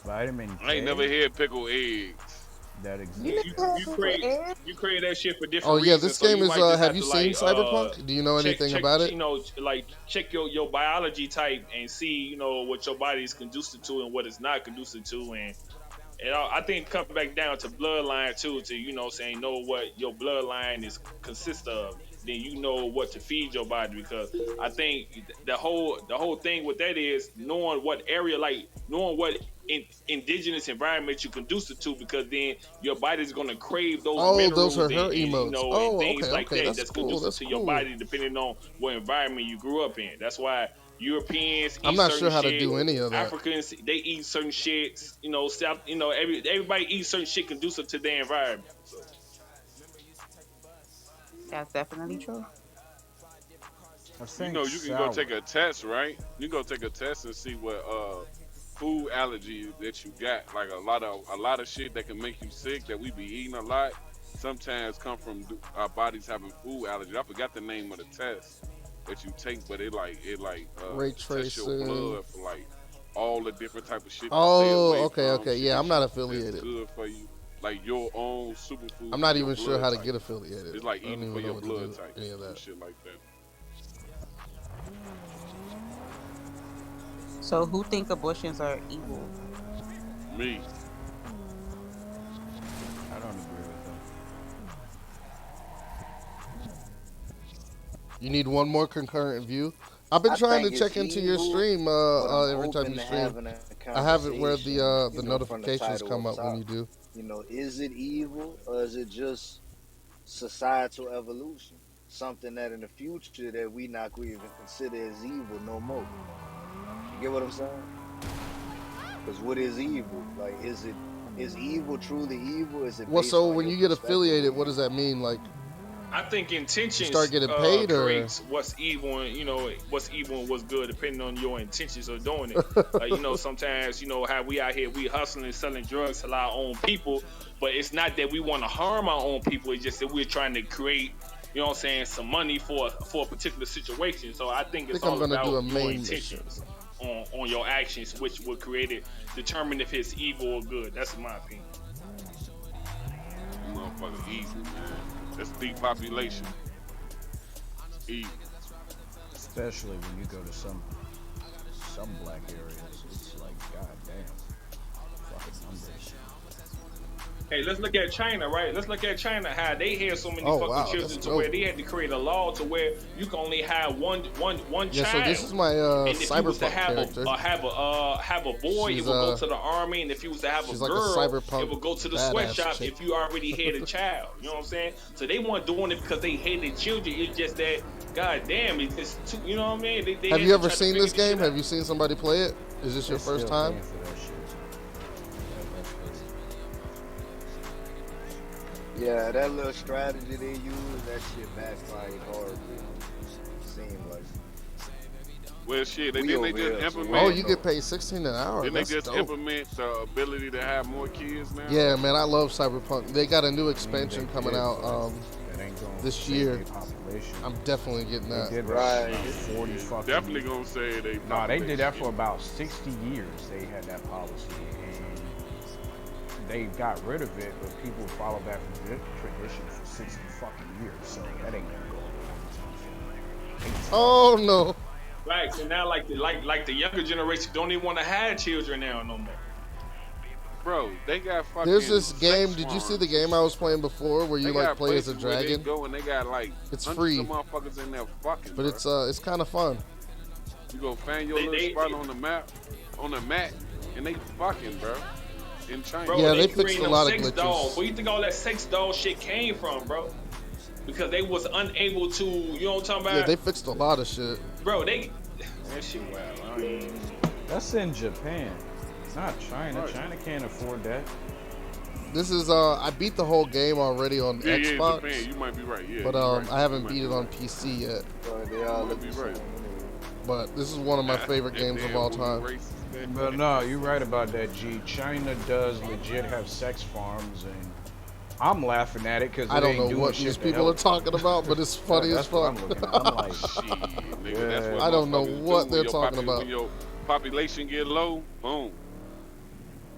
Vitamin I ain't never K had pickled eggs. that You You exists. never had you pickled create eggs? you create that shit for Oh different yeah, this reasons. So game you is. might just Have have you to seen like Cyberpunk? Do you know anything check about it? like check your biology type and see what your body is conducive to and what it's not conducive to and I think it comes back down to bloodline too, to saying know what your bloodline is consist of. Then you know what to feed your body because I think the whole thing with that is knowing what area, like knowing what indigenous environment you conducive to, because then your body's gonna crave those Oh, those minerals are and, her and emotes. and Oh, things okay, like okay. that That's that's cool. conducive That's to your cool. body depending on what environment you grew up in. That's why Europeans I'm eat not certain sure how to shit. do any of that. Africans they eat certain shits. South. Everybody eats certain shit conducive to their environment. So That's definitely true. I think You can go sour. take a test, right? You can go take a test and see what food allergy that you got. Like a lot of shit that can make you sick that we be eating a lot. Sometimes come from our bodies having food allergy. I forgot the name of the test that you take, but it Ray tests your tracing. blood for like all the different type of shit to stay Oh, away okay, from, okay. shit Yeah, I'm not that's affiliated. good for you, like your own I'm superfood for not your even sure blood how to type. get affiliated. It's like I don't eating for even know your what to blood do type, any of some that. shit like that. So who think abortions are evil? Me, I don't agree with them. You need one more concurrent view. I've been I trying to think it's check into your evil, stream but I'm every time open you to stream. having a I have it where conversation, the from the notifications title come up up when top. you do. Is it evil or is it just societal evolution? Something that in the future that we not going to even consider as evil no more. You get what I'm saying? Because what is evil? Like, is evil truly evil? Is it Well, based so on when your you get perspective of affiliated, what does evil? that mean? Like I think you start intentions getting paid, or creates what's evil and what's evil and what's good depending on your intentions of doing it. Like sometimes how we out here we hustling selling drugs to our own people, but it's not that we want to harm our own people. It's just that we're trying to create some money for a particular situation. So I think I it's think I'm all gonna do about a your main mission. intentions on your actions, which will create it, determine if it's evil or good. That's my opinion. that motherfucker evil, man. That's depopulation. It's evil. Especially when you go to some black areas, it's like goddamn fucking numbers. Hey, let's look at China, right? Let's look at China. How they had so many Oh fucking wow, that's children to where dope. they had to create a law to where you can only have one Yeah, so this child. is my And if you was to cyberpunk have character. a boy, it She's would go to the army, and if you was to have a she's like a girl, it cyberpunk would go to the badass sweatshop chick. if you already had a child. You know what I'm saying? So they weren't doing it because they hated children. It's just that, god damn, it's just too, you know what I mean? They Have had you to ever try to seen figure this this game? shit Have out. you seen somebody play it? Is this They're your first still time? paying for that shit. That's crazy. Yeah, that little strategy they use, that shit backfired horribly. Seemed like Well, shit, we they over just here, so we Oh, implement. don't you get know. paid 16 an hour. Didn't they That's just dope. implement the ability to have more kids now? Yeah, man, I love Cyberpunk. They got a new I mean, they expansion coming did, out but that ain't gonna this save year. their population. I'm definitely getting They that. did that for Right. about 40 Yeah, definitely fucking. gonna say they Nah, they did that population. for about 60 years. They had that policy, and they got rid of it, but people followed that tradition for 60 fucking years. So that ain't gonna go away anytime soon. Oh no. Right. So now, like the younger generation don't even want to have children now no more. Bro, they got There's fucking this sex game. Did you see the farms and game I was shit, playing bro. before where you They like got play as a places where they dragon? go and they got like It's hundreds of free, motherfuckers in there fucking, but bro. it's kind of fun. You go find your They little they, spot they on the map, on the mat, and they fucking, bro. In China. bro, Yeah, they they fixed creating a them lot of sex dolls. glitches. Where you think all that sex doll shit came from, bro? Because they was unable to, you know what I'm talking Yeah, about? they fixed a lot of shit. Bro, that shit wild. I ain't. That's in Japan, not China. Right. China can't afford that. This is I beat the whole game already on Yeah, yeah, Japan. Xbox, You might be right. Yeah, but you right. I You haven't might beat be it on right. PC yet. But they You all might look be the right. same anyway. But this is one of my favorite That games of damn all voodoo time. racist. But no, you're right about that, G. China does legit have sex farms, and I'm laughing at it because I it don't ain't know doing what these shit to people are help. talking about, but it's funny as That's what fuck. I'm looking at. I'm like, Shit, nigga. That's what yeah. I don't know motherfuckers do what when they're talking about. your population get low. Boom.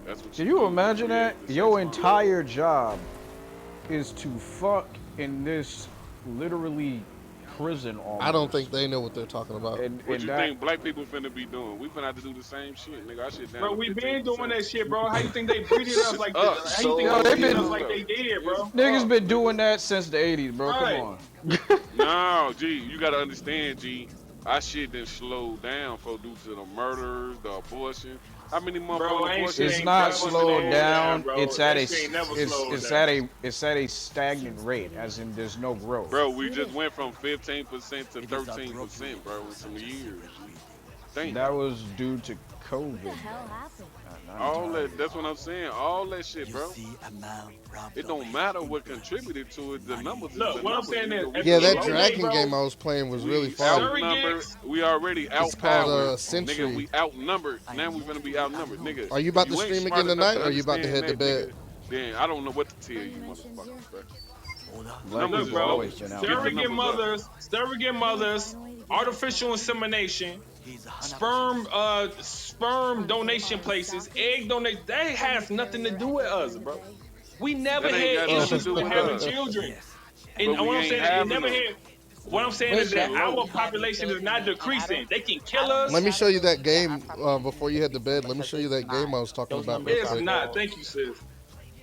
That's what Can you you do. You imagine that? create the sex Your farm. entire job is to fuck in this literally prison I don't think almost. they know what they're talking about. What And you that think black people finna be doing? We finna have to do the same shit, nigga. Our shit down Bro, to we fifteen been doing percent. that shit, bro. How you think they breeded us Shut like this? up. How you think yo, they So they've breeded been us Shut like up. they did, It's bro? niggas up, been nigga. doing that since the 80s, bro. Come Right, on. No, G, you gotta understand, G. Our shit done slowed down for due to the murders, the abortion. How many bro. motherfucking Ain't shit abortions It's we ain't not got never running slowed slowed around? down, down. bro. It's at That a shit ain't never slowed it's down. at a stagnant rate, as in there's no growth. Bro, we just went from 15% to 13%, bro, in some years, G. Think. That was due to COVID, though. Not All entirely. that, that's what I'm saying. All that shit, bro. It don't matter what contributed to it. The numbers is the Look, what I'm numbers, saying is, nigga. We at the Yeah, end that of the slow. day, Dragon game bro, I was playing was really We fire. outnumbered. surrogates. We already It's called outpowered. Nigga, Century. we outnumbered. Now we gonna be outnumbered. Nigga, Are you if about to you ain't stream smart again enough tonight, to or are you about to understand head to that, bed? nigga, then I don't know what to tell you, motherfuckers, bro. Black Numbers Look, people is bro, low. always been Get the surrogate outnumbered. numbers up. mothers, surrogate mothers, artificial insemination, sperm donation places, egg donate. That has nothing to do with us, bro. We never That ain't had got nothing to issues do with with having us. children. And But we what I'm ain't saying, it having never them. had. What I'm saying That is We're that shit our low. definitely having population is not children, and decreasing. They can kill Let us. me I show don't you that believe that our game population before is you head to decreasing bed. Let me because show you it's that game not. I was talking Those about real numbers It's are quick. not. false. Thank you, sis.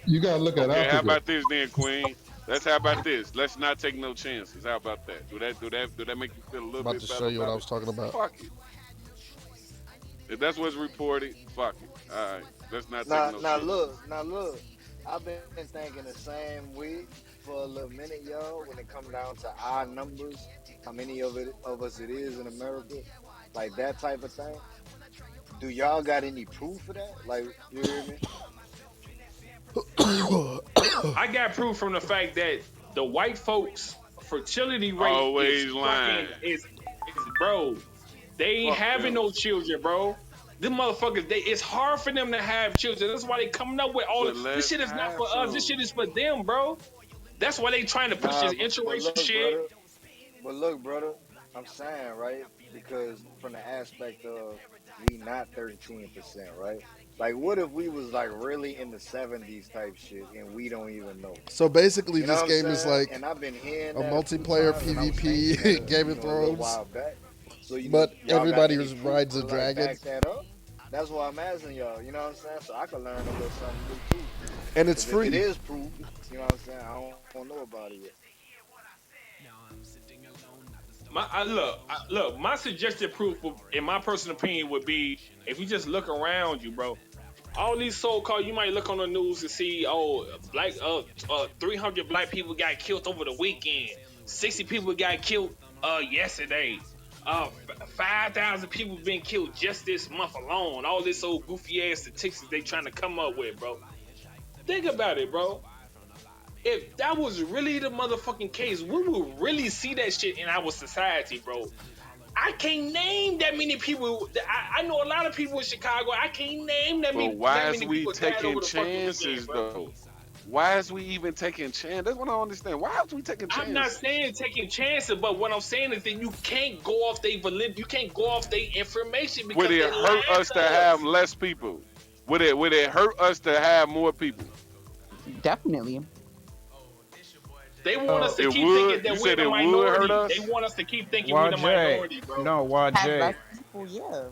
You gotta look at Okay, how Africa. about this then, Queen? Let's how about this? Let's not take no chances. How about that? Do that make you feel a little About bit to show better you what I about it? was talking about. Fuck it. If that's what's reported, fuck it. All right. Let's not take Now, no now chances. look, now look. I've been thinking the same way for a little minute, y'all. When it come down to our numbers, how many of us it is in America, like that type of thing. Do y'all got any proof of that? Like, you hear me? I got proof from the fact that the white folks fertility rate is Always fucking lying. is bro. They ain't Fuck having them. no children, bro. Them motherfuckers, it's hard for them to have children. That's why they coming up with all But this let's shit is not have for us. This some. shit is for them, bro. That's why they trying to push Nah, this but interracial look, shit. brother. But look, brother. I'm saying right because from the aspect of we not 13%, right? Like, what if we was like really in the 70s type shit and we don't even know? So basically, You know this what I'm game is saying? like And I've been hearing a that a few multiplayer times, and I was thinking that PvP Game of a little Thrones, while back. So but y'all got everybody any proof rides to a like dragon, back that up? That's why I'm asking y'all. You know what I'm saying? So I could learn a little something new too. and it's Because if it free. is proof, you know what I'm saying? I don't know about it yet. Look. My suggested proof, in my personal opinion, would be if you just look around you, bro. All these so-called, you might look on the news to see, oh, 300 black people got killed over the weekend. 60 people got killed yesterday. 5,000 people been killed just this month alone. All this old goofy ass statistics they trying to come up with, bro. Think about it, bro. If that was really the motherfucking case, we would really see that shit in our society, bro. I can't name that many people. I know a lot of people in Chicago. I can't name But why that is many we people died taking over the fucking weekend, chances bro. though? Why is we even taking chances? That's what I don't understand. Why is we taking I'm not chances? saying taking chances, but what I'm saying is that you can't go off their validity. You can't go off their information Would because they it hurt lied us to to have us. less people? Would it hurt us to have more people? Definitely. They want us Uh, to It keep thinking would. You that we're said the it would hurt minority. They us. want us to keep thinking we're the YJ, minority, bro. no, Have YJ, less people, yeah.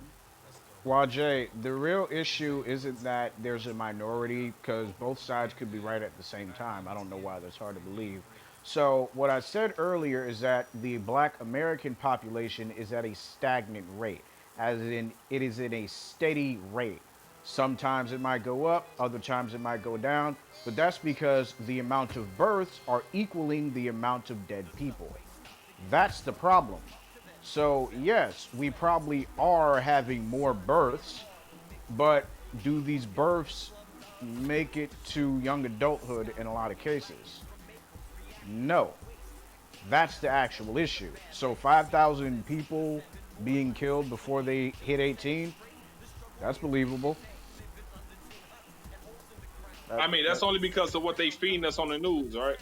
YJ. The real issue isn't that there's a minority, because both sides could be right at the same time. I don't know why that's hard to believe. So, what I said earlier is that the black American population is at a stagnant rate, as in, it is in a steady rate. Sometimes it might go up, other times it might go down, but that's because the amount of births are equaling the amount of dead people. That's the problem. So, yes, we probably are having more births, but do these births make it to young adulthood in a lot of cases? No. That's the actual issue. So 5,000 people being killed before they hit 18, that's believable. I mean, That that's only because of what they feeding us on the news, right?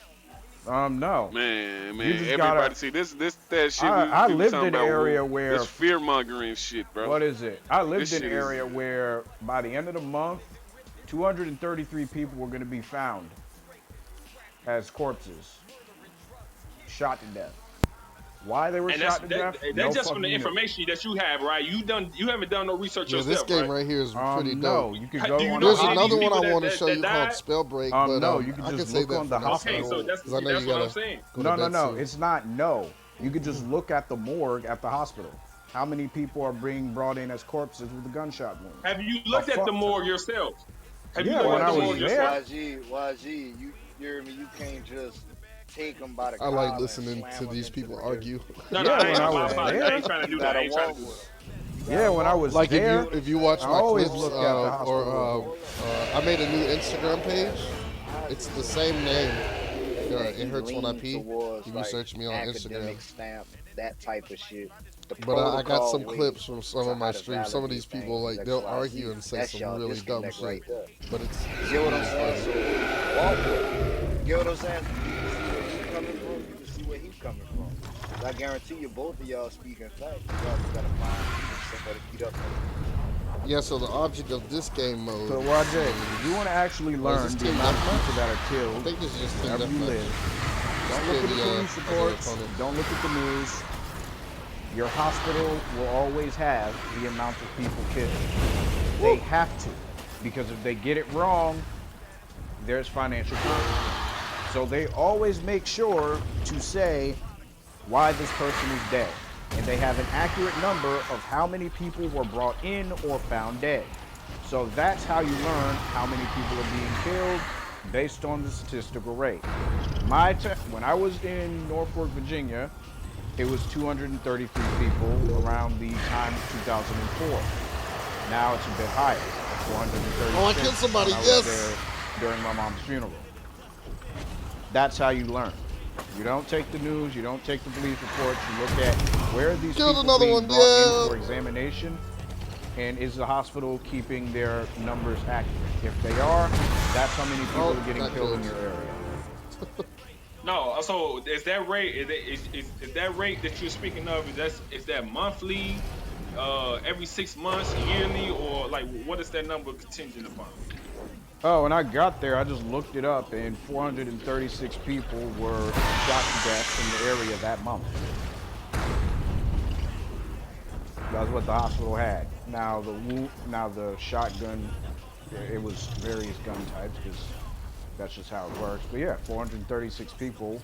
no. You Man, just gotta. everybody see this that shit I we was lived talking in an about. area Whoa, this where, fear mongering shit, bro. what is it? I This lived in an shit is area where by the end of the month, 233 people were going to be found as corpses, shot to death. Why they were And shot to death? No that's just from the fucking clue. information that you have, right? You haven't done no research Yeah, this yourself, game right? right here is pretty dope. No, you could Do go you on the know There's any of these another hospital. one I people want to that show you called died? Spellbreak, but No, you could I can just save look that on for the next Okay, time so hospital. because I know that's you what I'm gotta saying. go to No, no, bed no. soon. It's not no. You could just look at the morgue at the hospital. How many people are being brought in as corpses with a gunshot wound? Have you A looked at the fuck ton. morgue yourself? Have you Yeah, looked when at I the was morgue YG, yourself? there. YG, you hear me? You can't just take them by the I like collar and listening slam to them these into people the dirt. argue. No, Yeah, I You ain't when know I what talking I'm about. was saying? I there. ain't trying to You do that. I gotta ain't trying walk to do with that. them. You Yeah, gotta when I walk with was them. Like You get there, what I'm if you saying? watch I my always clips, looked at the or hospital. I made a new Instagram I page. had I It's just the seen same name. that It he hurts when I leaned pee. towards If you like search me on Instagram. academic stamp, that type of shit. The But I got protocol some way clips from some to of my how to streams. Some of these validate people things is like they'll argue XYZ. and say That's some y'all really dumb disconnect shit, right there. but You it's get what I'm really saying? funny. So walk with him. You get what I'm saying? You can see where she coming from. You can see where he coming from. 'Cause I guarantee you, both of y'all speaking facts. Y'all just gotta find somewhere to meet up at. Yeah, so the object of this game mode So, YJ, if you is. want to actually Oh, is this learn the Team amount of people Deathmatch? that are I killed think this is just Team wherever you Deathmatch. live, Let's don't look kill at the the police other reports, opponent. don't look at the news. Your hospital will always have the amount of people killed. They have to, because if they get it wrong, there's financial consequences. So they always make sure to say why this person is dead. And they have an accurate number of how many people were brought in or found dead. So that's how you learn how many people are being killed based on the statistical rate. When I was in Norfolk, Virginia, it was 233 people around the time of 2004. Now it's a bit higher, Oh, I killed 436 somebody. when I was there Yes. during my mom's funeral. That's how you learn. You don't take the news, you don't take the police reports, you look at where are these Killed people another being one. brought in Yeah. for examination, and is the hospital keeping their numbers accurate? If they are, that's how many people Oh, are getting got killed in killed. your area. No, so is that rate is that rate that you're speaking of? Is that monthly, every 6 months, yearly, or like what is that number contingent upon? Oh, when I got there, I just looked it up, and 436 people were shot to death in the area that month. That's what the hospital had. Now the shotgun, it was various gun types because that's just how it works. But yeah, 436 people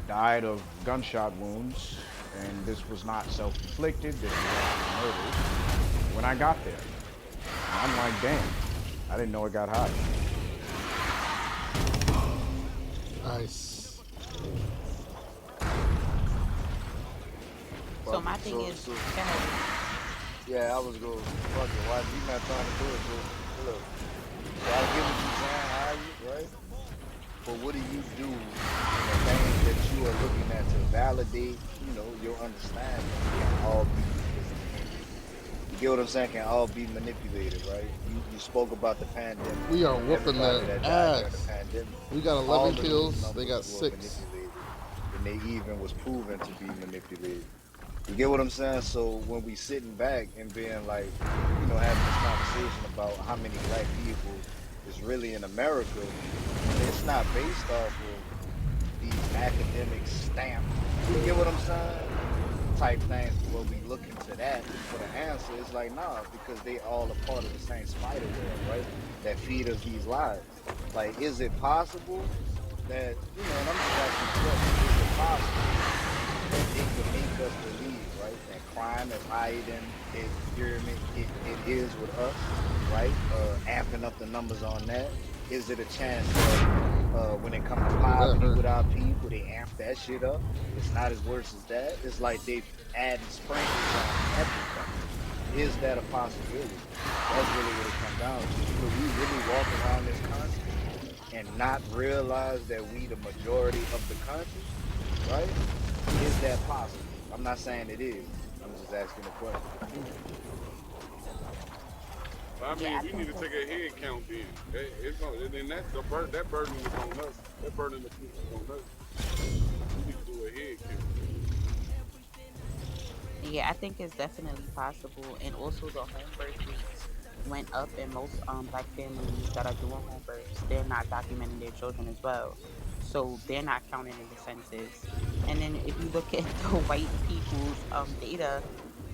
died of gunshot wounds, and this was not self-inflicted. This was actually murders. When I got there, and I'm like, damn, I didn't know it got hot. Nice. So Fuck my it. thing So, is, so go ahead. yeah, I was going fuck it. Why you not trying to do it? So look, so I get what you're saying, how you right? But what do you do when the things that you are looking at to validate, your understanding can all be, you get what I'm saying, can all be manipulated, right? You spoke about the pandemic We are and whooping everybody that that died during the ass. pandemic. We got 11 All of those kills. They numbers got were 6. manipulated, and they even was proven to be manipulated. You get what I'm saying? So when we sitting back and being like, having this conversation about how many black people is really in America, it's not based off of these academic stamp. You get what I'm saying? Type things to where we look into that for the answer. It's like, nah, because they all a part of the same spider web, right? That feed us these lies. Like, is it possible that, and I'm just asking the question, is it possible that they can make us believe, right, that crime is higher than it is with us, right? Amping up the numbers on that. Is it a chance that When it come to Ooh, that poverty hurt. with our people, they amp that shit up. It's not as worse as that. It's like they adding sprinkles on everything. Is that a possibility? That's really what it comes down to. Could we really walk around this country and not realize that we the majority of the country? Right? Is that possible? I'm not saying it is. I'm just asking a question. I Yeah, mean, I we need think to take it's a head count then. It's on, and then that burden is on us. That burden of proof is on us. We need to do a head count. Yeah, I think it's definitely possible. And also the home birth rates went up in most black families that are doing home births. They're not documenting their children as well. So they're not counted in the census. And then if you look at the white people's data,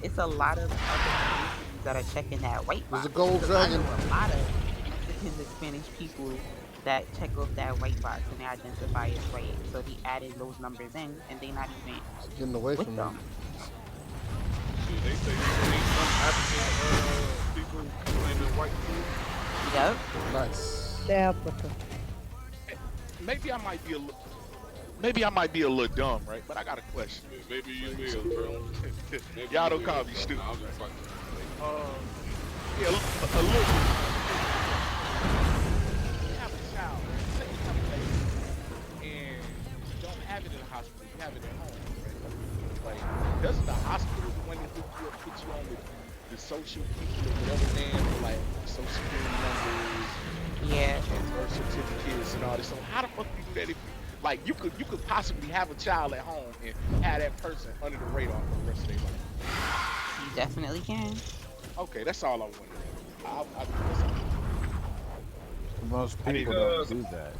it's a lot of other ethnicities that are checking that white There's a box. gold Because I dragon. know a lot of Mexican and Spanish people that check off that white box and they identify as white. So they adding those numbers in and they not even It's getting away with from me. them. Shit, they say ain't some African people claiming white too. Yep. Nice. Africa. Maybe I might be maybe I might be a little dumb, right? But I got a question. Maybe you will, bro. Maybe Y'all you don't will, call me bro. Nah, stupid, I'm just right? fucking with you. Um, yeah, a little bit. When you have a child, right? Say you have a baby, and you don't have it in a hospital, you have it at home, right? Like, doesn't the hospital the one that hook you up, put you on the social people or whatever name for like social security numbers Yeah. and birth certificates and all this. So how the fuck you do that if you like you could possibly have a child at home and have that person under the radar for the rest of their life? You definitely can. Okay, that's all I wanted to know. That's all I wanted to know. Most I people didn't. don't do that.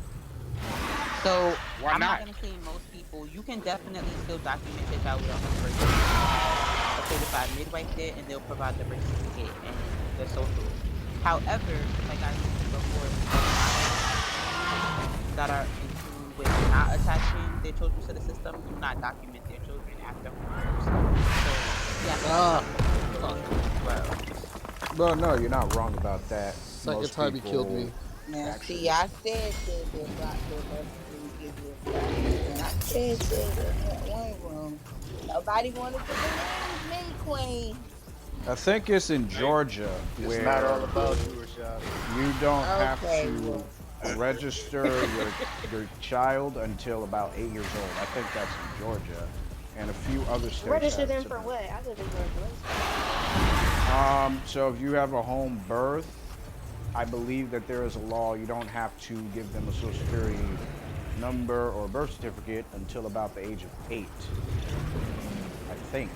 So Why I'm not not? gonna say most people. You can definitely still document your child with a home birth if you have a certified midwife there, and they'll provide the birth certificate and the social. However, like I mentioned before, a lot of families that are in tune with not attaching their children to the system do not document their children after home births. So you have to keep Ah, that in fuck. consideration as well. Well, no, you're not wrong about that. Second Most time he killed people me. Now, see, actually. I said that birth certificates was documented. I said in that one room. Nobody wanted to believe me, Queen. I think it's in Hey, Georgia It's not all where about you, Rashada. you don't have Okay, to well, register your child until about 8 years old. I think that's in Georgia, and a few other states Register have them for similar. what? I live in Georgia. What is that? So if you have a home birth, I believe that there is a law you don't have to give them a social security number or birth certificate until about the age of 8. I think,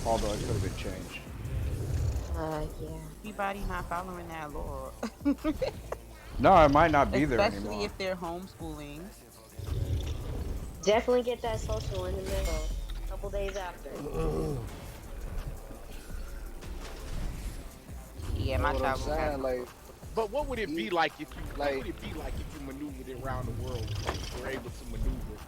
although it could have been changed. Yeah. Everybody not following that law, No, it might not be there especially anymore. if they're homeschooling. Definitely get that social in the mail a couple days after. Yeah, Know my what I'm child will have saying? social. But what would it be E- like if you? What would like it be like if you maneuvered it around the world and were able to maneuver,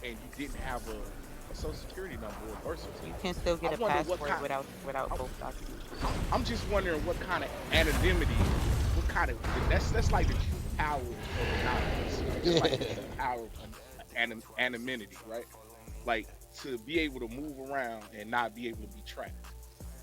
and you didn't have a social security number or a birth You certificate? can still I get a wonder what passport kind. without I, both documents. I'm just wondering what kind of anonymity, what kind of that's like the true power of anonymous, right? That's like the Yeah. true power of anonymity, right? Like to be able to move around and not be able to be tracked.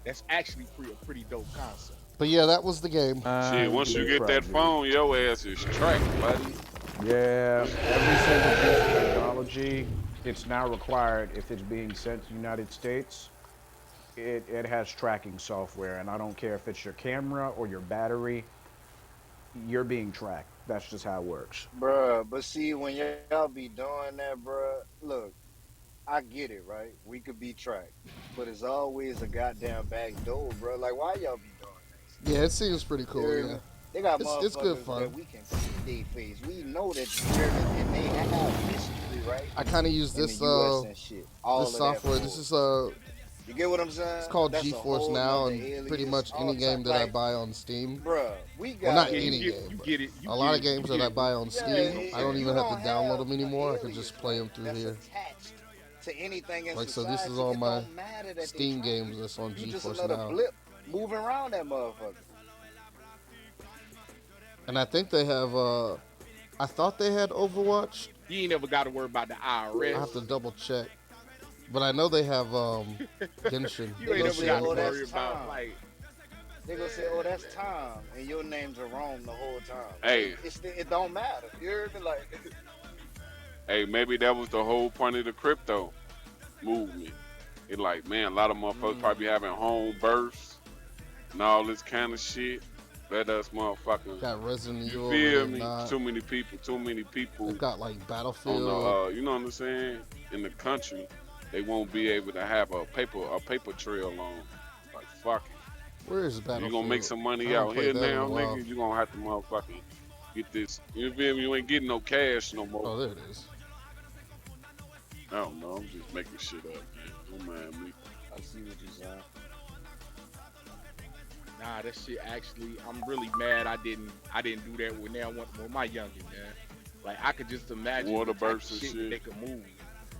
That's actually a pretty dope concept. But yeah, that was the game. shit, You once can you be get that tracked, dude. phone, your ass is tracked, buddy. Yeah, every single piece of technology, it's now required if it's being sent to the United States. It has tracking software, and I don't care if it's your camera or your battery, you're being tracked. That's just how it works. bruh. But see, when y'all be doing that, bruh, look, I get it, right? We could be tracked, but it's always a goddamn back door, bruh. Like, why y'all be doing that shit? Yeah, it seems pretty You cool. hear Yeah, me? They got it's good motherfuckers that fun. we can see their face. We know that and they have history, right? I kind of use In the this U.S. and shit. this All of that software. This for is you get what I'm it's saying? called That's a GeForce whole Now, nother and pretty alias. much All any type game that I like, buy on Steam. bruh, we Well, not Yeah, gotta. any game, you but get it, you a lot get of it, you games that I get buy on Yeah, you get what I'm Steam, I don't saying. you even have to don't download have them an anymore. I can just alias, play right? them through That's here. attached to anything in Like so, this is society. all It my don't matter that they Steam track games you. that's on You just GeForce another Now, blip moving around that motherfucker. and I think they have I thought they had Overwatch. You ain't never got to worry about the I IRS. have to double check, but I know they have Genshin. You They ain't gonna never say, got Genshin to "Oh, Impact. that's worry about Tom." like, They gonna say, "Oh, that's Tom," and your name's Jerome the whole time. Like Hey, it don't matter. You hear me? Like hey, maybe that was the whole point of the crypto movement. It like, man, a lot of motherfuckers probably having home births and all this kind of shit. Let us motherfucking, Got Resident you Evil over feel there. me? Not. Too many people They've got like on the, Battlefield. you know what I'm saying? In the country, they won't be able to have a paper trail on. Like, fuck it. Where is If you gonna make Battlefield? some I money haven't out played here that in a now, while. nigga, you gonna have to motherfucking get this. You feel me? You ain't getting no cash no more. Oh, there it is. I don't know. I'm just making shit up, man. Don't mind me. I see what you're saying. nah, that shit actually, I'm really mad I didn't do that when I went with my youngin, man. Like I could just imagine the Water type of bursts and shit that shit. they could move.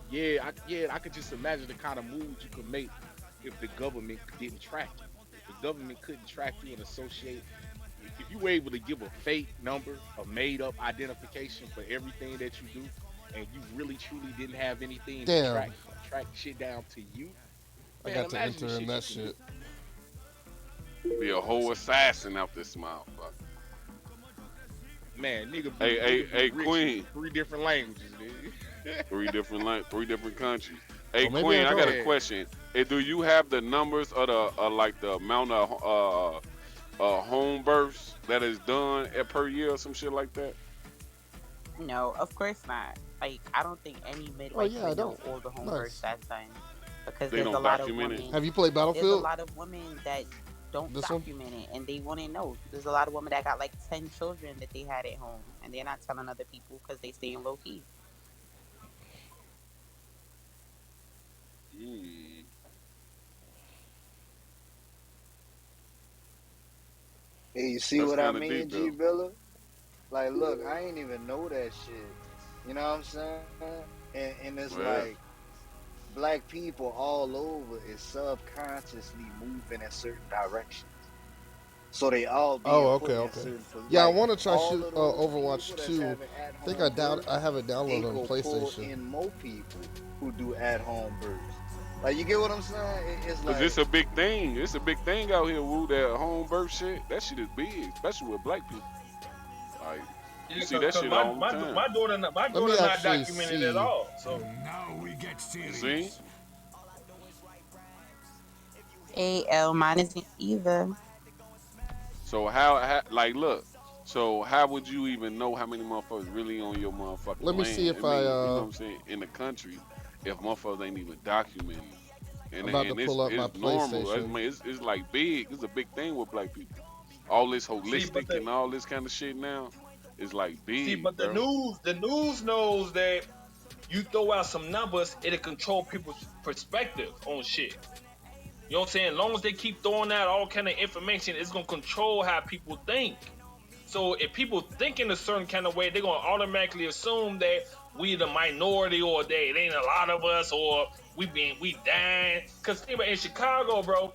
Yeah, I could just imagine the kind of moves you could make if the government didn't track you. If the government couldn't track you and associate, if you were able to give a fake number, a made up identification for everything that you do, and you really truly didn't have anything to Damn, track shit down to you, I man, got to imagine the enter in shit you that can do. shit. Be a whole assassin out this motherfucker. Man, Hey, hey, nigga be hey, rich in Queen. 3 different languages, nigga. Three different countries. Hey, Or maybe I Queen, I got a don't. Man, question. Hey, do you have the numbers of the like the amount of home births that is done per year or some shit like that? No, of course not. Like, I don't think any Oh midwife yeah, I would know don't. all the home births Nice. that's done because They there's a don't lot of document it. women. Have you played There's a Battlefield? lot of women that don't This one? document it and they wouldn't know. There's a lot of women that got like 10 children that they had at home and they're not telling other people because they staying low key. Mm, Hey, you see that's what I kind of mean, deep G though. Billa? Like, look, I ain't even know that shit. You know what I'm saying? And it's like Yeah. black people all over is subconsciously moving in certain directions. So they all Oh, being okay, put in okay. certain Yeah, I like want to try all shoot of those Overwatch people that's 2. having at I think home I births, have it they downloaded on go pull PlayStation. in more people who do at home births. Like you get what I'm saying? It's Cause like it's a big thing. It's a big thing out here, Woo. That home birth shit. That shit is big, especially with black people. Like you Yeah, see that cause shit all the time. my Let me daughter not actually documented at see. all. So You see? AL mine isn't either. So how like look. So how would you even know how many motherfuckers really on your motherfucking Let me see land? if I I mean, you know what I'm saying, in the country, if motherfuckers ain't even documenting it. I'm And about to and pull up my it's normal. I PlayStation. mean, it's like big. It's a big thing with black people. All this see, but holistic the and all this kind of shit now is like see, big, but bro. the news knows that you throw out some numbers, it'll control people's perspective on shit. You know what I'm saying? As long as they keep throwing out all kind of information, it's gonna control how people think. So if people think in a certain kind of way, they're gonna automatically assume that we the minority or that it ain't a lot of us or we dying. Cause think about in Chicago, bro,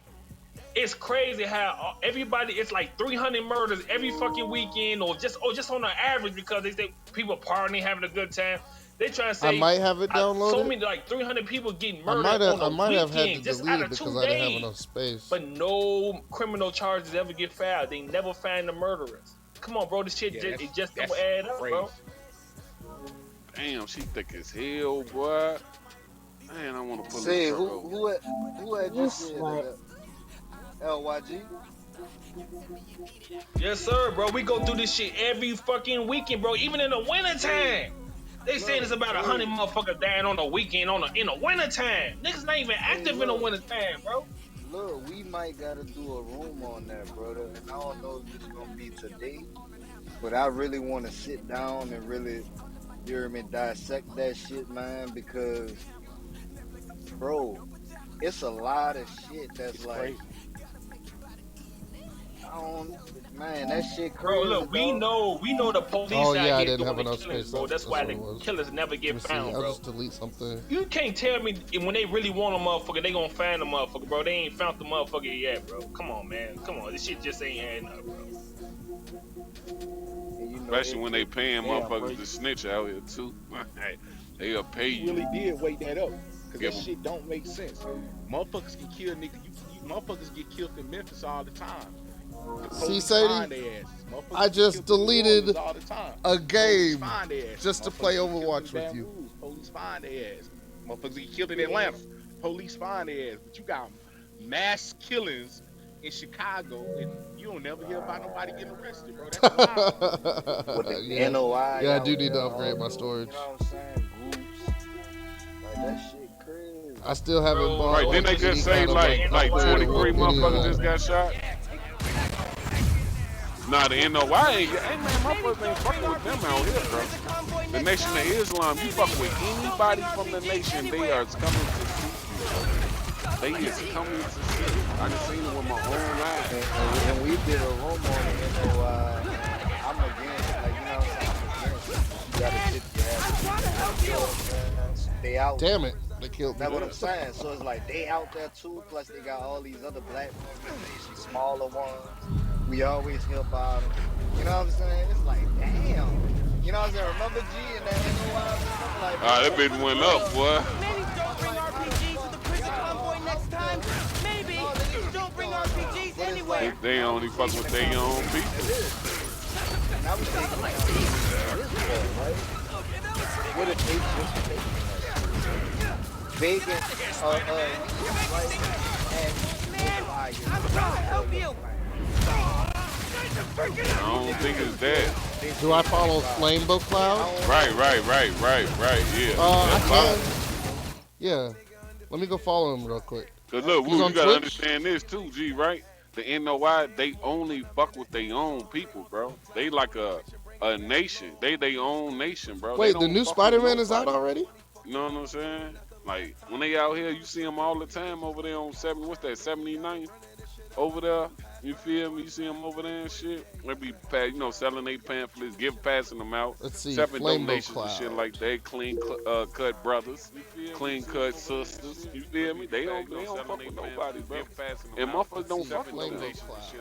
it's crazy how everybody it's like 300 murders every fucking weekend or just on the average because they say people partying having a good time. They try to I say might have it so downloaded. many like 300 people getting murdered on I a might have had to weekend just out delete of because two I didn't have days. enough space. But no criminal charges ever get filed. They never find the murderers. Come on, bro. This shit yeah, it just don't that's add up, bro. crazy. Damn, she thick as hell, boy. Man, I want to pull this say truck over. who had just It's said like, that? LYG? Yes, sir, bro. We go through this shit every fucking weekend, bro. Even in the Hey, wintertime. They saying it's look, about 100 hey, motherfuckers dying on the weekend in the wintertime. Niggas not even hey, active in the look. wintertime, bro. Look, we might gotta do a room on that, brother. And I don't know if it's gonna be today, but I really want to sit down and really, you hear me, dissect that shit, man. Because, bro, it's a lot of shit that's It's like, crazy. I don't, man, that shit Bro, crazy, look, dog. we know the Oh police out yeah, I here didn't doing have the enough killings, space. bro. That's That's why what it the was. killers never Let get me see. found, I'll bro. just delete something. You can't tell me when they really want a motherfucker, they gonna find the motherfucker, bro. They ain't found the motherfucker yet, bro. Come on, man. Come on. This shit just ain't adding up, bro. And know, Especially when they paying damn, bro, motherfuckers to snitch out here too. They'll pay you you. really did weigh that up, cause Give that them. shit don't make sense. Motherfuckers can kill nigga. You motherfuckers get killed in Memphis all the time. The See, police Sadie, find their asses. I Motherfuckers get just killed in New Orleans deleted all the time. a Police game find their asses. just to play Motherfuckers get killed in Overwatch with Baton you. Rouge. Police find their ass. Motherfuckers get killed in Atlanta. Police find their ass. But you got mass killings in Chicago, and you don't never hear about nobody getting arrested, bro. That's wild. With the Yeah, NOI yeah, I do out need there, to upgrade all my them, storage. you know what I'm saying? Groups. Like that shit crazy. I still haven't Bro, bought Right? Didn't like they just any say kind of like like NOI, upgraded 23 any motherfuckers just got shot? Nah, the NOI ain't. Hey man, motherfuckers ain't fucking with them out here, bro. The Nation of Islam, you fuck with anybody from the nation, they are coming to see you, bro. They is coming to see you. I just seen it with my own eyes. And we did a room on the NOI. I'm against, like, you know what I'm saying? I'm against. You gotta tip your ass. They out. Damn it, they killed me. That's what I'm saying. So it's like they out there too. Plus they got all these other black organizations, smaller ones. We always hear about them. You know what I'm saying? It's like, damn. You know what I'm saying? Remember G and that NOI? I'm like, Ah, that bitch went up, boy. Maybe don't bring RPGs to the prison convoy next time. Maybe don't bring RPGs anywhere. They only fuck with their own people. now we taking like this war, right? What if they just taking that shit? Vegas, right? And I'm trying to help you. I don't think it's that. Do I follow Flamebo Cloud? Right, yeah. I That's can. fine. Yeah. Let me go follow him real quick. Cause look, He's Woo, on you gotta Twitch? understand this too, G, right? The NOI, they only fuck with their own people, bro. They like a nation. They own nation, bro. They Wait, the don't new fuck with Spider-Man is out nobody. already? You know what I'm saying? Like when they out here, you see them all the time over there on 79th over there. You feel me? You see them over there and shit. They be, selling their pamphlets, passing them out. Let's see, Accepting Flamebo donations Cloud. and shit like that. Clean cut brothers, clean cut sisters. You feel me? They don't fuck with nobody, bro. And motherfuckers don't fuck with them.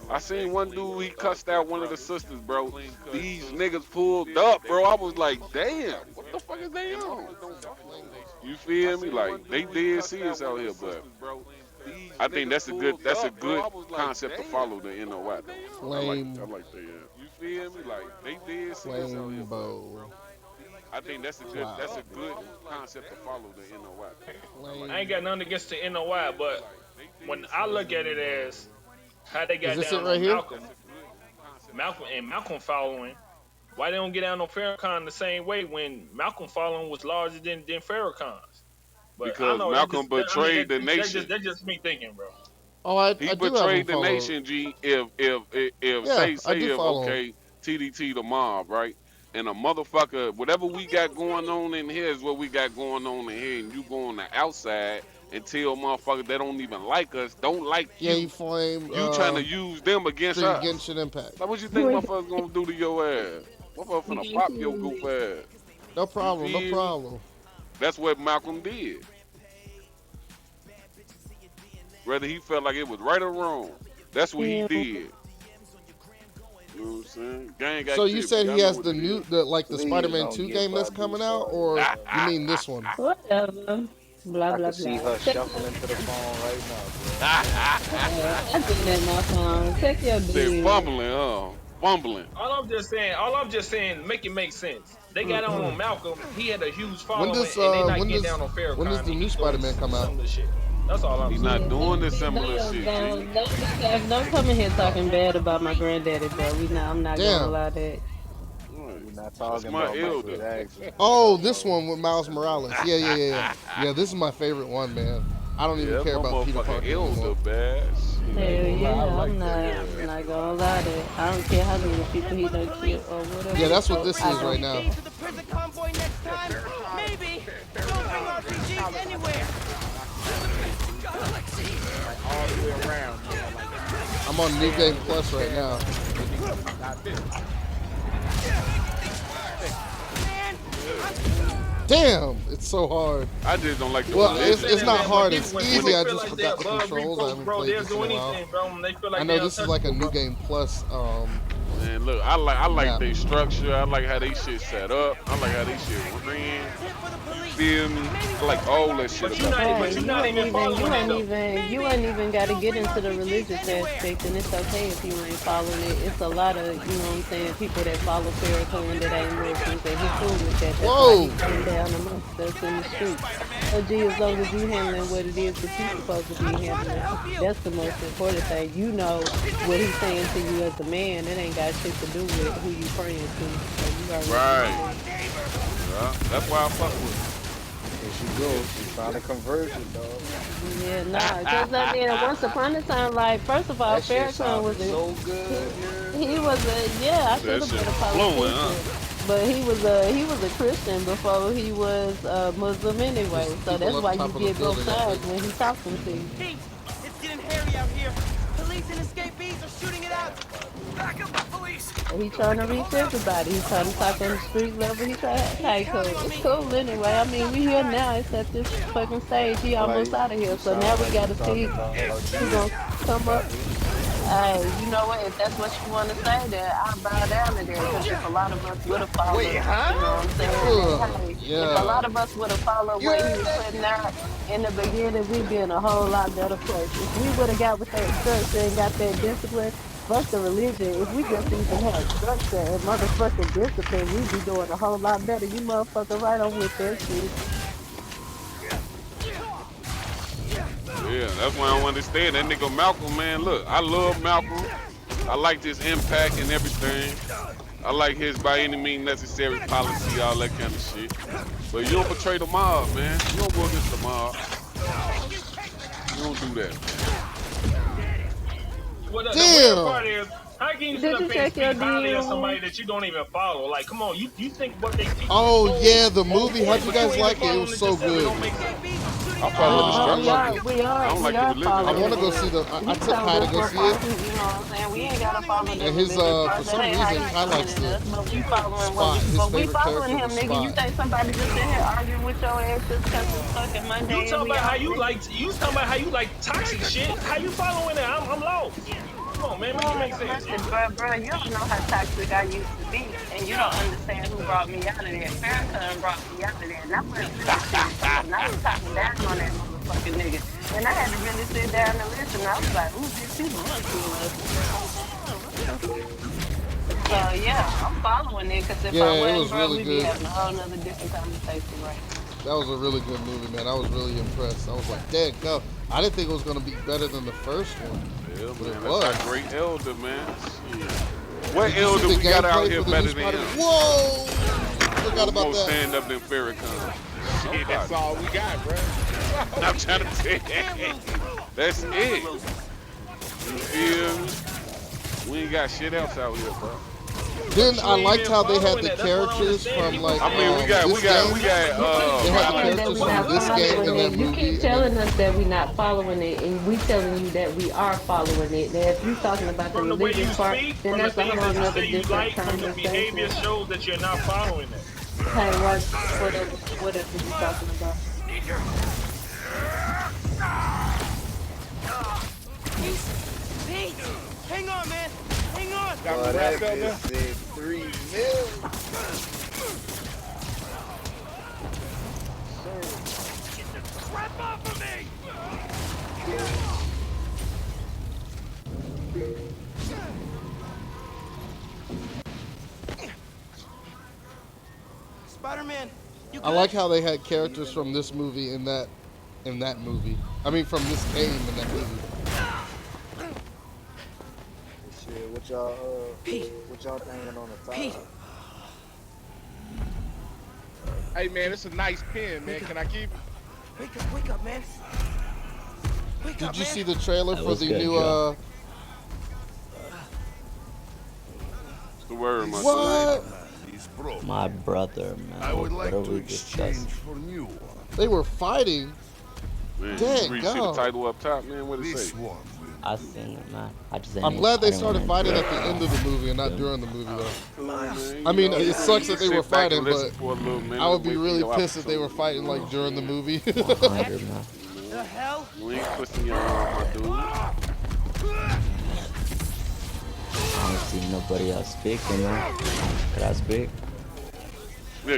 I seen one dude, he cussed out one of the sisters, bro. These niggas pulled up, bro. I was like, damn, what the fuck is they on? You feel me? Like they did see us out here, but I think that's a good concept to follow the NOI though. I like that. Yeah. You feel me? Like they did see us out here. Flamebo. I think that's a good concept to follow the NOI. I ain't got nothing against the NOI, but when I look at it as how they got Is this down it right on here? Malcolm following, why they don't get down on Farrakhan the same way when Malcolm following was larger than Farrakhan's? But I Because know Malcolm betrayed the nation. That's just me thinking, bro. Oh, I He do have him betrayed the followed. nation, G. If Yeah, I do if follow okay, TDT the mob, right? And a motherfucker, whatever we got going on in here is what we got going on in here, and you go on the outside and tell motherfuckers that don't even like us, don't like Yeah, you. you flame. You trying to use them against us? Genshin Impact. Like, what you think motherfuckers gonna do to your ass? Motherfucker finna pop your goof ass. No problem. No feel? problem. That's what Malcolm did. Whether he felt like it was right or wrong, that's what he did. You know what I'm saying? Gang So you activity. said I he know has what the it new, is. the Please Spider-Man don't 2 get game that's Badu coming out, started. or you mean this one? Whatever. Blah I blah can see blah. her Check shuffling to the phone right now, I did that my phone. Check your They dude. fumbling, fumbling. All I'm just saying, make it make sense. They got on Malcolm. He had a huge When following, does and they not when getting does down on Farrakhan. when does the He new doing Spider-Man come out? similar shit. That's all I'm He saying. not doing the similar shit, G. Don't come in here talking bad about my granddaddy, bro. I'm not gonna Damn. allow that. Right. We're not That's talking my about Michael elder. Jackson. Oh, this one with Miles Morales. Yeah. Yeah, this is my favorite one, man. I don't even Yeah, care that's my about Peter Parker motherfucking elder, anymore. man. Hell yeah, I like I'm that. not gonna allow that. I don't care how many people he done killed or whatever. Yeah, that's what this I is don't- right now. To the prison convoy next time. Maybe don't bring RPGs anywhere. Like all the way around, man. Like I'm on New Game Plus right now. not this. Damn, it's so hard. I just don't like the Well, religion. it's not hard. When It's people easy. I feel just like forgot the they're above controls. I reproach, haven't bro, played they'll this do in a while. anything, bro. When they feel like I know they're this is like a untouchable, New bro. Game Plus Man, look, I like Yeah. their structure. I like how they shit set up. I like how they shit ran. You feel me? I like all that shit about the But Right, you're movie. you not ain't even even following that though. you ain't even got to get into the religious aspect, and it's okay if you ain't following it. It's a lot of, you know what I'm saying, people that follow Farrakhan that ain't Muslims, and he cool with that. That's why Whoa. he sitting down amongst us in the streets. So, G, as long as you handling what it is that you supposed to be handling, that's the most important thing. You know what he's saying to you as a man. It ain't got shit to do with who you praying to. So you already know Right. that. Yeah. That's why I fuck with Here she real goes. She shit. trying to convert you, dog. Yeah, nah, cause I mean, once upon a time, like first of all, That shit Farrakhan sounded was a so good, yeah. he was a yeah, I should That have shit been a was fluent, huh? politician, but he was a Christian before he was Muslim There's anyway. So people that's up why you top of the get both building, I sides think. when he talking to you. Pete, it's getting hairy out here. Police and escapees are shooting it out. Damn, bud. Back up the police. He trying to reach everybody. He trying to talk on the street level. He try okay, cool. It's cool anyway. I mean, we here now. It's at this fucking stage. He almost out of here. You So now sound we like you gotta talking see about who gonna Jesus, come up. Becky. Hey, you know what? If that's what you want to say, then I'll bow down to that. Because if a lot of us would have Wait, followed, you know what huh? I'm saying? Then, Ugh, hey, if a yeah. lot of us would have followed You what he heard was that putting shit? out in the beginning, we'd be in a whole lot better place. If we would have got with that structure and got that discipline, fuck the religion. If we just even had structure and motherfucking discipline, we'd be doing a whole lot better. You motherfucker right on with that shit. Yeah, that's why I don't understand that nigga Malcolm, man. Look, I love Malcolm. I like his impact and everything. I like his by any means necessary policy, all that kind of shit. But you don't betray the mob, man. You don't go against the mob. You don't do that, man. Well, the weird Damn. part is, how can you sit Did up you and check your speak highly of DM? somebody that you don't even follow? Like, come on, you think what they teaching is Oh so yeah, the on movie. How'd point, you but you guys ain't even like it? It following was it so yourself. It good. don't make sense. I follow the I We structure. love are, it. I don't we like the are I religion want though. to following go it. see the. I He took told Kai to us go we're see it, following, you know what I'm saying? We ain't gotta follow the and his religious for part. That some ain't how reason he Kai likes sending the us, but we following what Spot. we, His but we favorite following character him, was nigga. You Spot. think somebody just sit here arguing with your ass just cause it's fucking You Monday and talk we about how off, you nigga? like you talking about how you like toxic shit. How you following that? I'm lost. Come on, man, make it make Man, sense. listen, bro, you don't know how toxic I used to be, and you don't understand who brought me out of that. Farrakhan brought me out of that, and I wasn't with that shit at first, and I was talking down on that motherfucking nigga, and I had to really sit down and listen. I was like, ooh, bitch, you doing too much. What the fuck? So yeah, I'm following it, because if I Yeah, it wasn't, was bro, really we'd be good. having a whole nother different conversation right now. That was a really good movie, man. I was really impressed. I was like, dang, go. I didn't think it was gonna be better than the first one, Yeah, but it man. That's our was. great elder, man. Shit. What Did you see elder the we got out gameplay here for the new better than Spider? him? Whoa! Forgot Who's about more that. stand up than Farrakhan? Shit, that's Nobody. all we got, bro. That's all I'm we trying to got. tell you. That's it. You feel me? We ain't got shit else out here, bro. But Then you I ain't liked even how they had following the that. That's what I don't characters understand. from People like I mean, we saying, got, we this got, game. we got, but you They had the Saying Riley. that characters we're from not what? this game following and that it. You keep movie, and then telling us that we're not following it, and we telling you that we are following it. Now, if you talking about the From the way you religious part, speak, then from the that's a things whole that you nother say you different like, from the conversation. behavior shows that you're not following that. Hey, whatever you talking about. Pete, hang on, man. Hang on. Got me Boy, wrapped that up bitch now. said 3 mil. Sir. Strap off of me. Spider-Man, you I good? like how they had characters from this movie in that movie. I mean, from this game in that movie. Shit, Pete, what y'all thinking on the Pete, top? Hey, man, it's a nice pen, man. Can I keep it? wake up, man. Wake Did up, you man. see the trailer That for was the good, new Joe. What's the word, my dude? what? Spider-Man is broke. My brother, man. I would what like are to we exchange discussing? For new one. They were fighting. Man, you Dang, read see the go. title up top, man. What it This say? one will I seen it, man. I just I'm didn't. glad they I didn't want started to fighting at interrupt. the end of the movie and not Them. during the movie, though. Cool, man. I You mean, know, it sucks you that they sit were back and fighting, listen but for a little minute I would and be wait for really your pissed if they were opportunity. fighting like during the movie. 100, man. You The know, hell? you ain't twisting your arm, my dude. Honestly, nobody else speaking, man. Could I speak?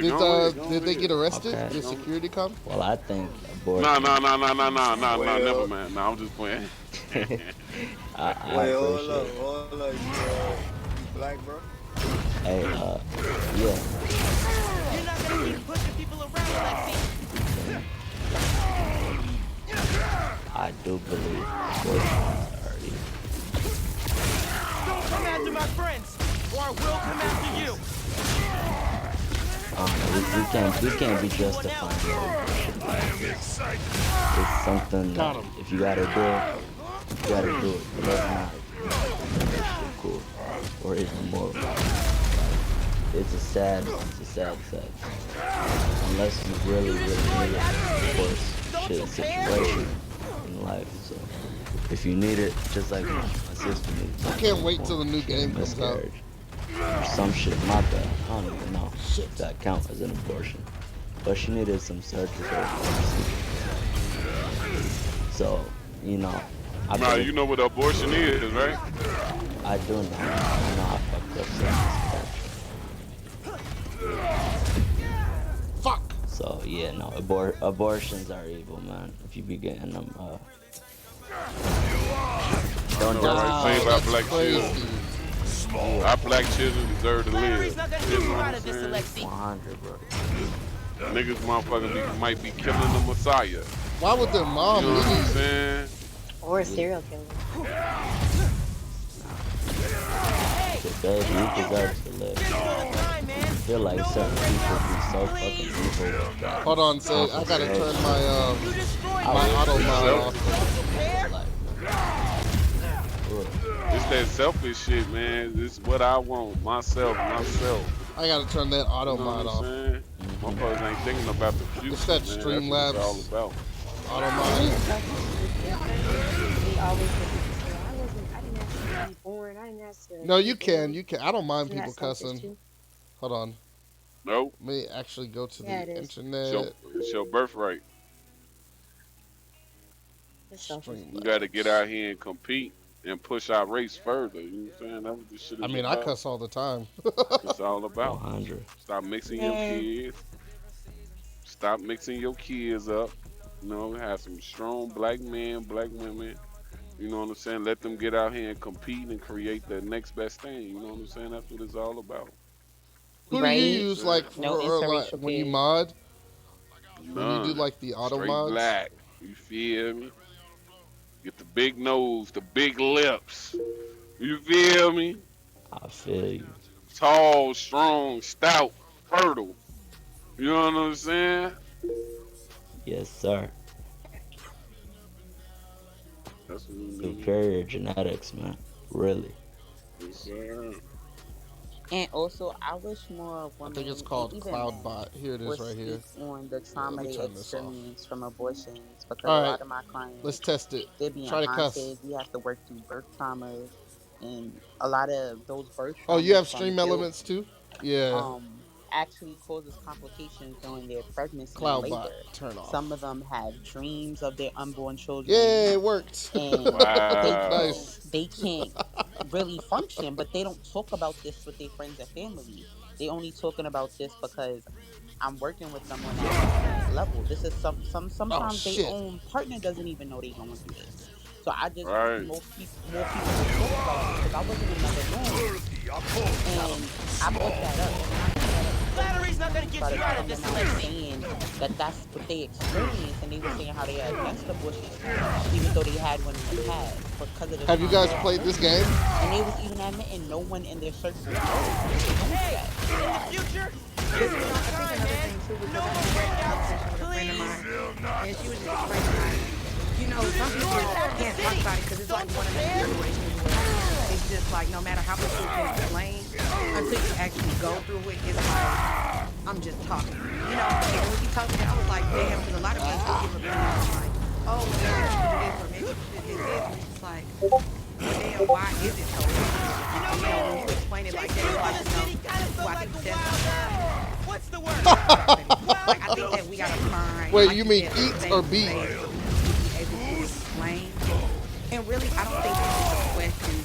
Yeah, go ahead, go Did they get ahead. arrested? Okay. Did security come? Well, I think Nah, abortion. nah, nah, nah, nah, nah, nah, nah. Never Well, mind. Nah, I'm just playing. I wait, appreciate it. hold up. You black, bro? Hey, yeah. You're not gonna keep pushing people around, Lexi. I do believe abortions are evil. Don't come after my friends, or I will come after you. We can't be justifying abortion like this. It's something Got that him. if you gotta do it, you gotta do it. But let's not make this shit cool or even moral. It's a sad unless you really need it, of course, shit situation in life. So if you need it, just like my sister needs I it, can't wait till the new she had a game comes out. miscarriage or some shit. My bad. I don't even know Shit. if that count as an abortion, but she needed some surgical procedure. So I Nah, believe you know what abortion is, right? I do know. I know I fucked up Fuck. so yeah, no, abortions are evil, man. If you be getting them, don't You know, like justify say it. about That's black crazy. children. Our black children deserve to Flattery's live. not gonna You get know you what out I'm of this, saying? Alexi. 100, bro. Niggas might be killing the Messiah. Why would their You mom know what I'm leave? saying? Or a Yeah, serial killer. the baby, you deserve to live. Just for the time, man. I feel like No certain break people up, be so fucking please. evil with that Hold on, Sid. I gotta turn compensation. You destroyed I my me. wish auto they mod did Selfish. off. Don't you care? like, ugh. It's that selfish shit, man. This is what I want. Myself. I gotta turn that You auto know what mod I'm off. saying? Motherfuckers ain't thinking about the It's future, that man. That's what it's all Streamlabs about. auto But being mod. selfish is different. We always hear people say, I didn't ask to be born. I didn't ask to No, be you can. born. You can. I don't mind Isn't that people selfish cussing. too? Hold on. Nope. Let me actually go to Yeah, the it is. internet. It's your birthright. It's selfish. We got to get out Streamlabs. here and compete and push our race further. You know what I'm saying? That's what this shit I is mean, I about. cuss all the time. It's all about. 100. Stop mixing your Man, kids. Stop mixing your kids up. You know, have some strong black men, black women. You know what I'm saying? Let them get out here and compete and create the next best thing. You know what I'm saying? That's what it's all about. Who do you You know what Right? I'm use like saying? No for or, like interracial when you kids. mod? When you do None. like the auto Straight mods? black. You feel me? Get the big nose, the big lips. You feel me? I feel you. Tall, strong, stout, fertile. You know what I'm saying? Yes, sir. That's what we need. Superior genetics, man. Really. Yes, sir. And also, I wish more I think it's women and called even men CloudBot. Here it is would right here. speak on the Yeah, let trauma me they turn this off. experience from abortions because a All right, lot of my let's clients, test it. they're being Try to cuss. haunted. We have to work through birth traumas, and a lot of those birth Oh, you traumas have from stream guilt elements too? Yeah. actually causes complications during their pregnancy and CloudBot, labor. turn Some off. of them have dreams of their unborn children, Yay, it worked. and Wow. Nice. they can't really function, but they don't talk about this with their friends and family. They only talking about this because I'm working with them on that intimate level. This is Oh sometimes they shit. own partner doesn't even know they going through this. So I just wish Right. more people would talk about this because I wasn't in the norm, and I brought that up. And I brought that up so many Flattery's not gonna times get by the you out of time this, them I was Alexi. saying that that's what they experienced, and they were saying how they are against abortion, even though they had one in the past because of the Have you trauma guys they played this game? experienced. And they was even admitting no one in their circle knows that they're going through Hey, that. in the future, But just you for know, the I think time, another man. thing too, because No I had a great breakup, conversation with a friend of please. mine, and she was just explaining like, You some people destroyed half the can't talk city. about it because it's like Don't you one of them care? situations where it's just like no matter how much you can explain, until you actually go through it, it's like I'm just talking, And when she told me that, I was like, damn, because a lot of people still give opinions like, oh, well, maybe you should do this or maybe you should do this, and it's just like, well, damn, why is it so sensitive? You know, When you explain it like that, chasing it's through like, the city kind of well, felt I like think a that's wild ride. What's the word? like I think that we gotta find, Wait, like you you mean said, a eat or safe beat? space for people to be able to explain. And really, I don't think this is a question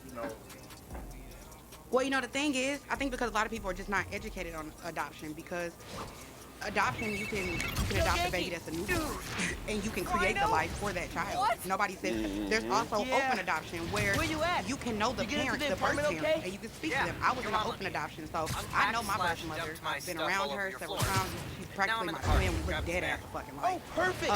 You know, Well, the thing is, I think because a lot of people are just not educated on adoption because adoption you can Yo, adopt a baby Yankee, that's a newborn dude, and you can create the Rhino? life for that child. What? Nobody says there's Mm-hmm. also Yeah. open adoption where Where you at? you can know the You get into parents, the the birth apartment parents, okay? and you can speak Yeah, to them. I was in your an mom open let me. adoption, so I Unpacked know my birth slash mother. dumped my I've been stuff around all over her your several floor. times. She's Now practically I'm in my the park. twin. We Grab look the dead spare. ass fucking Oh, like. perfect.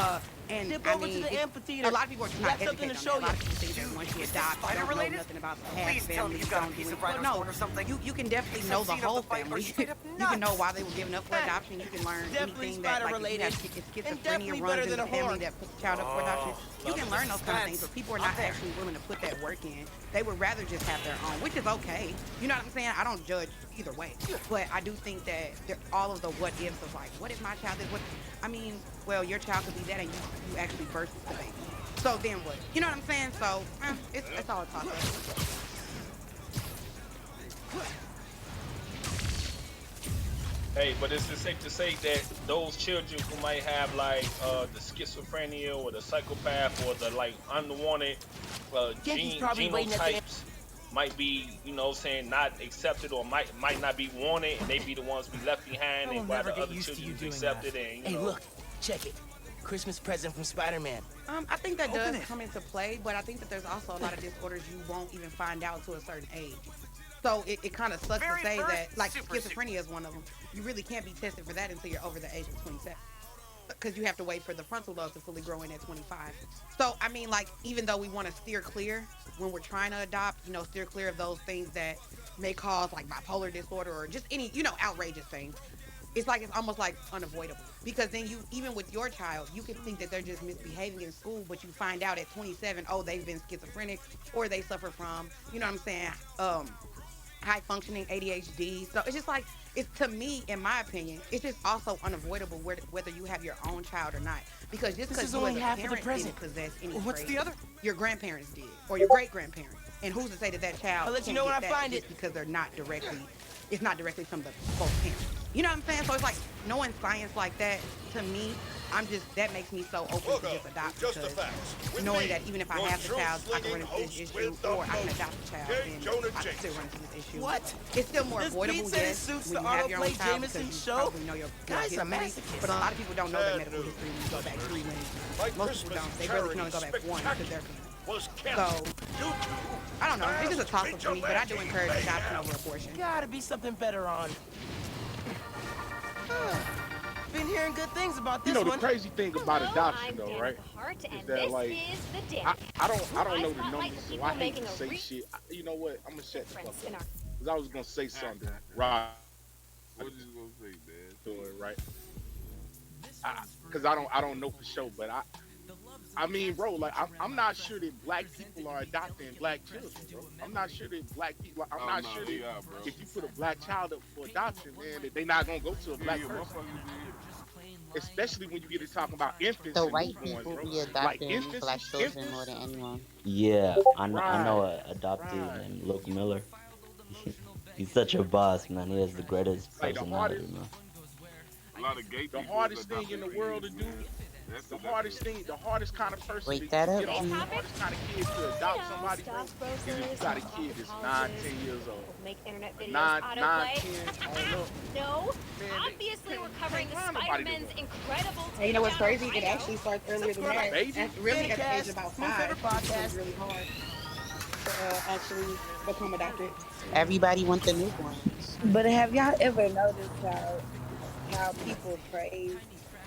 And Step I over to mean, the amphitheater. a lot of people are just We not got something educated to on show that. A lot you. of people think that Dude, once you is this adopt, you spider don't know related? nothing about the past Please tell me family. you You got a don't do piece it. of Well, Rhino's no, horn or something. you can definitely These know I've the seen of whole the fight are family. straight up You can know nuts. why they were given up for adoption. You can learn Definitely anything that, spider like, if you have related. And schizophrenia definitely runs better in than the a family horn. that puts the child up for adoption. Oh, You love can the learn those kind of things, suspense. but people are I'm not there. actually willing to put that work in. They would rather just have their own, which is okay. You know what I'm saying? I don't judge either way, but I do think that all of the what ifs of like, what if my child is what? I mean, well, your child could be that, and you actually birthed the baby. So then what? You know what I'm saying? So it's all a toss up. Hey, but is it safe to say that those children who might have like the schizophrenia or the psychopath or the like unwanted Yankees probably waiting at the. genotypes might be, saying not accepted or might not be wanted, and they be the ones be left behind, I will and while never the get other used to children you is doing that. accepted, and Hey, look, check it. Christmas present from Spider-Man. I think that Open does it. come into play, but I think that there's also a lot of disorders you won't even find out to a certain age. So it kind of sucks to Very say first that, like super suit. schizophrenia is one of them. You really can't be tested for that until you're over the age of 27, because you have to wait for the frontal lobe to fully grow in at 25. So I mean, like, even though we want to steer clear when we're trying to adopt, steer clear of those things that may cause like bipolar disorder or just any, outrageous things. It's like it's almost like unavoidable, because then you, even with your child, you can think that they're just misbehaving in school, but you find out at 27, oh, they've been schizophrenic, or they suffer from, what I'm saying, high functioning ADHD. So it's just like, it's, to me, in my opinion, it's just also unavoidable whether you have your own child or not. Because just This because is you only as a half of the parent present. didn't possess any What's traits, the other? your grandparents did, or your great grandparents. And who's to say that that child I'll let you can't know when get I that find it. just because it's not directly from the both parents. You know what I'm saying? So it's like, knowing science like that, to me, that makes me so open to just adopt, because knowing that even if I have the child, I can run into this issue, or I can adopt the child and I can still run into this issue. What? It's still more This avoidable, pizza yes, suits when the you have your own autoplay child, Jameson because you show? probably know your Guy's a history. masochist. But a lot of people don't know their medical history when you go back 3 lineages. Most people don't. They really can only go back one because they're parents. So I don't know. It's just a toss up for me, but I do encourage adoption over abortion. Gotta be something better on. Been hearing good things about You this know the one. crazy thing about Hello, adoption, I'm though, right? Danica Hart, Is and that this like is The Dish, I don't where I know the spotlight numbers, the so people I hate making to a say real shit. You know what? I'm gonna shut the fuck difference in up our. because I was gonna say something right What you gonna say, man? to it, right? Because I don't know for sure, but I mean, bro, like I'm not sure that black people are adopting black children, bro. I'm not sure that black people. I'm Oh not no, sure they that are, bro. if you put a black child up for adoption, man, that they not gonna go to a Yeah, black yeah, person. motherfuckers did. Especially when you get to talking about infants The and white newborns, people bro. be Like adopting black children more than anyone. Yeah, I know right, a adoptee right. named Luke Miller. He's such a boss, man. He has the greatest Like personality, man. A lot of gay the people is hardest thing in adopting the world kids, to do, man. That's the that's hardest thing, the hardest kind of person Wake to that up, get off, Today's G. the topic? hardest kind of kid to You adopt know, somebody, bro, is if you stockbrokers, got a coffee kid that's 9, colleges, 10 years people old. who make internet A videos 9, autoplay. 10 on up, No, man, obviously we're can't covering the find nobody that Spider-Man's want them. incredible And you know what's takedown of crazy? It Rhino. actually starts earlier than A Subscribe. that. baby? Really, at the age Fanacast, of about new 5, favorite it becomes podcast. really hard to actually become adopted. Everybody wants the newborns. But have y'all ever noticed how people praise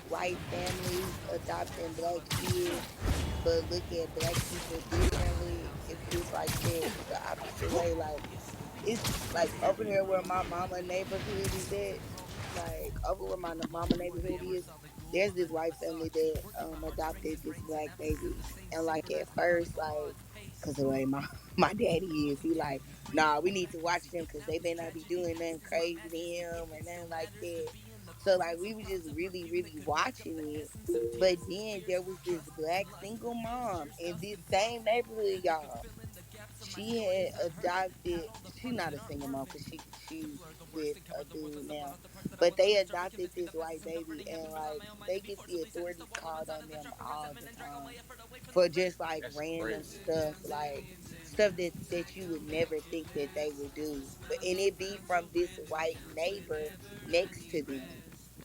white families adopting black kids, but look at black people differently? It's just like that the opposite way. Like it's like over here where my mama neighborhood is at, like over where my mama neighborhood is, there's this white family that adopted this black baby, and like at first, like, cause the way my my daddy is, he like, nah, we need to watch them because they better not be doing nothing crazy to him or nothing like that. So like we were just really really watching it, but then there was this black single mom in this same neighborhood, y'all. She had adopted. She's not a single mom because she's with a dude now, but they adopted this white baby, and like they get the authorities called on them all the time for just like That's random crazy. stuff, like stuff that you would never think that they would do, but and it be from this white neighbor next to them.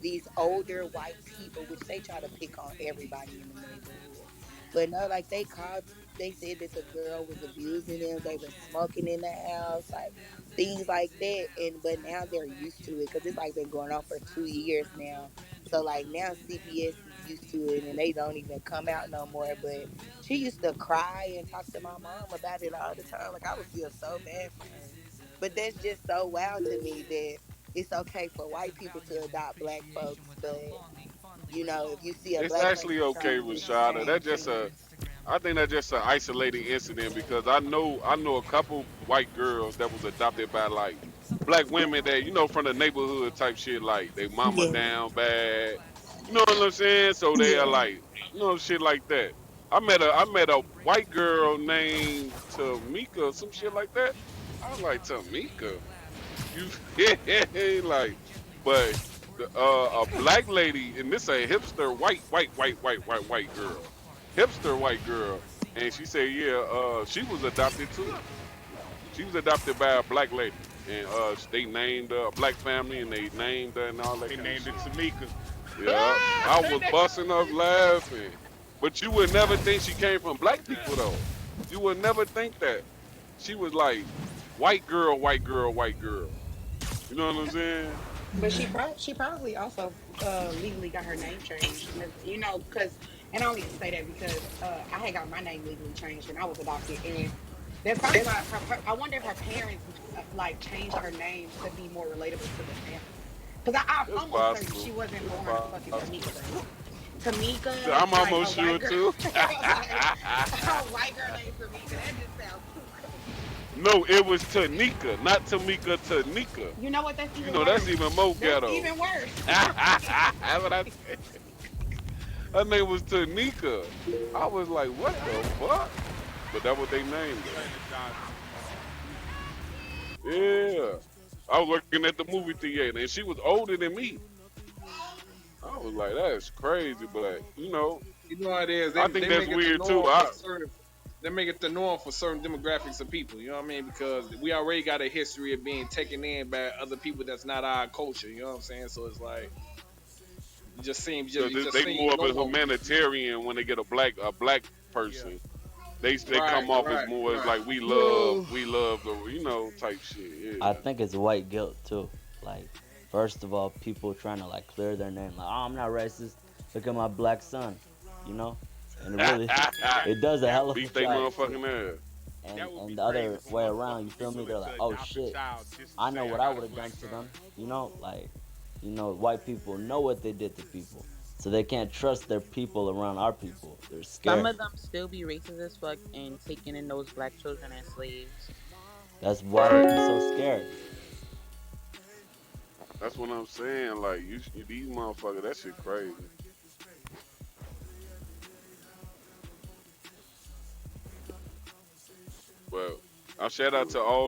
These older white people, which they try to pick on everybody in the neighborhood, but no, like they called. They said that the girl was abusing them. They were smoking in the house, like things like that. And but now they're used to it because it's like been going on for 2 years now. So like now CPS is used to it and they don't even come out no more. But she used to cry and talk to my mom about it all the time. Like I would feel so bad for her. But that's just so wild to me that it's okay for white people to adopt black folks, but if you see a It's black actually person okay, trying to do the Rashada. same That's just thing. a I think that's just an isolated incident because I know a couple white girls that was adopted by like black women that from the neighborhood type shit like they mama Yeah, down bad. You know what I'm saying? So they are yeah. like shit like that. I met a white girl named Tamika or some shit like that. I was like, Tamika, you like, but a black lady, and this a hipster white girl, hipster white girl, and she said, yeah, she was adopted too. She was adopted by a black lady, and they named a black family, and they named her and all that They kind of named it shit. Tamika. Yeah, I was busting up laughing, but you would never think she came from black people though. You would never think that. She was like white girl, white girl, white girl. You know what I'm saying? But she probably also legally got her name changed. You know, because and I only say that because I had got my name legally changed when I was adopted, and that's probably why I wonder if her parents like changed her name to be more relatable to the family. Because I'm It's almost certain possible. she wasn't It's born a fucking possible. Tamika Brain. Tamika, I'm like a almost white sure girl, too. like a white girl named Tamika. That just sounds too crazy. No, it was Tanika, not Tamika. Tanika. You know what? That's You even know that's worse. even more That's ghetto. even worse. That's what I said. Her name was Tanika. I was like, what the fuck? But that what they named her. Ernest Johnson is funny. Yeah. I was working at the movie theater and she was older than me. I was like, that's crazy, but You know what it is? I They think that's make it the weird too. norm for certain. They make it the norm for certain demographics of people. You know what I mean? Because we already got a history of being taken in by other people that's not our culture. You know what I'm saying? So it's like Because it just they seems more of a normal. humanitarian when they get a black Yeah. person. They Right, come off as right, more as right. like Yo, we love the type shit. I Yeah. think it's white guilt too. Like, first of all, people trying to like clear their name. Like, oh, I'm not racist. Look at my black son. You know, and it really, And that it does a that hell would of a Beat be they job crazy. too. motherfucking ass. And That would be the crazy other for way around, motherfuckers you to be feel me? willing They're to like, oh adopt a shit, child just to I know say I what I got a would have black done to son. them. You know, like, white people know what they did to people, so they can't trust their people around our people. They're Some scared. of them still be racist as fuck and taking in those black children as slaves. That's why they Right. be so scared. That's what I'm saying. Like these motherfuckers, that shit crazy. Well, I shout out to all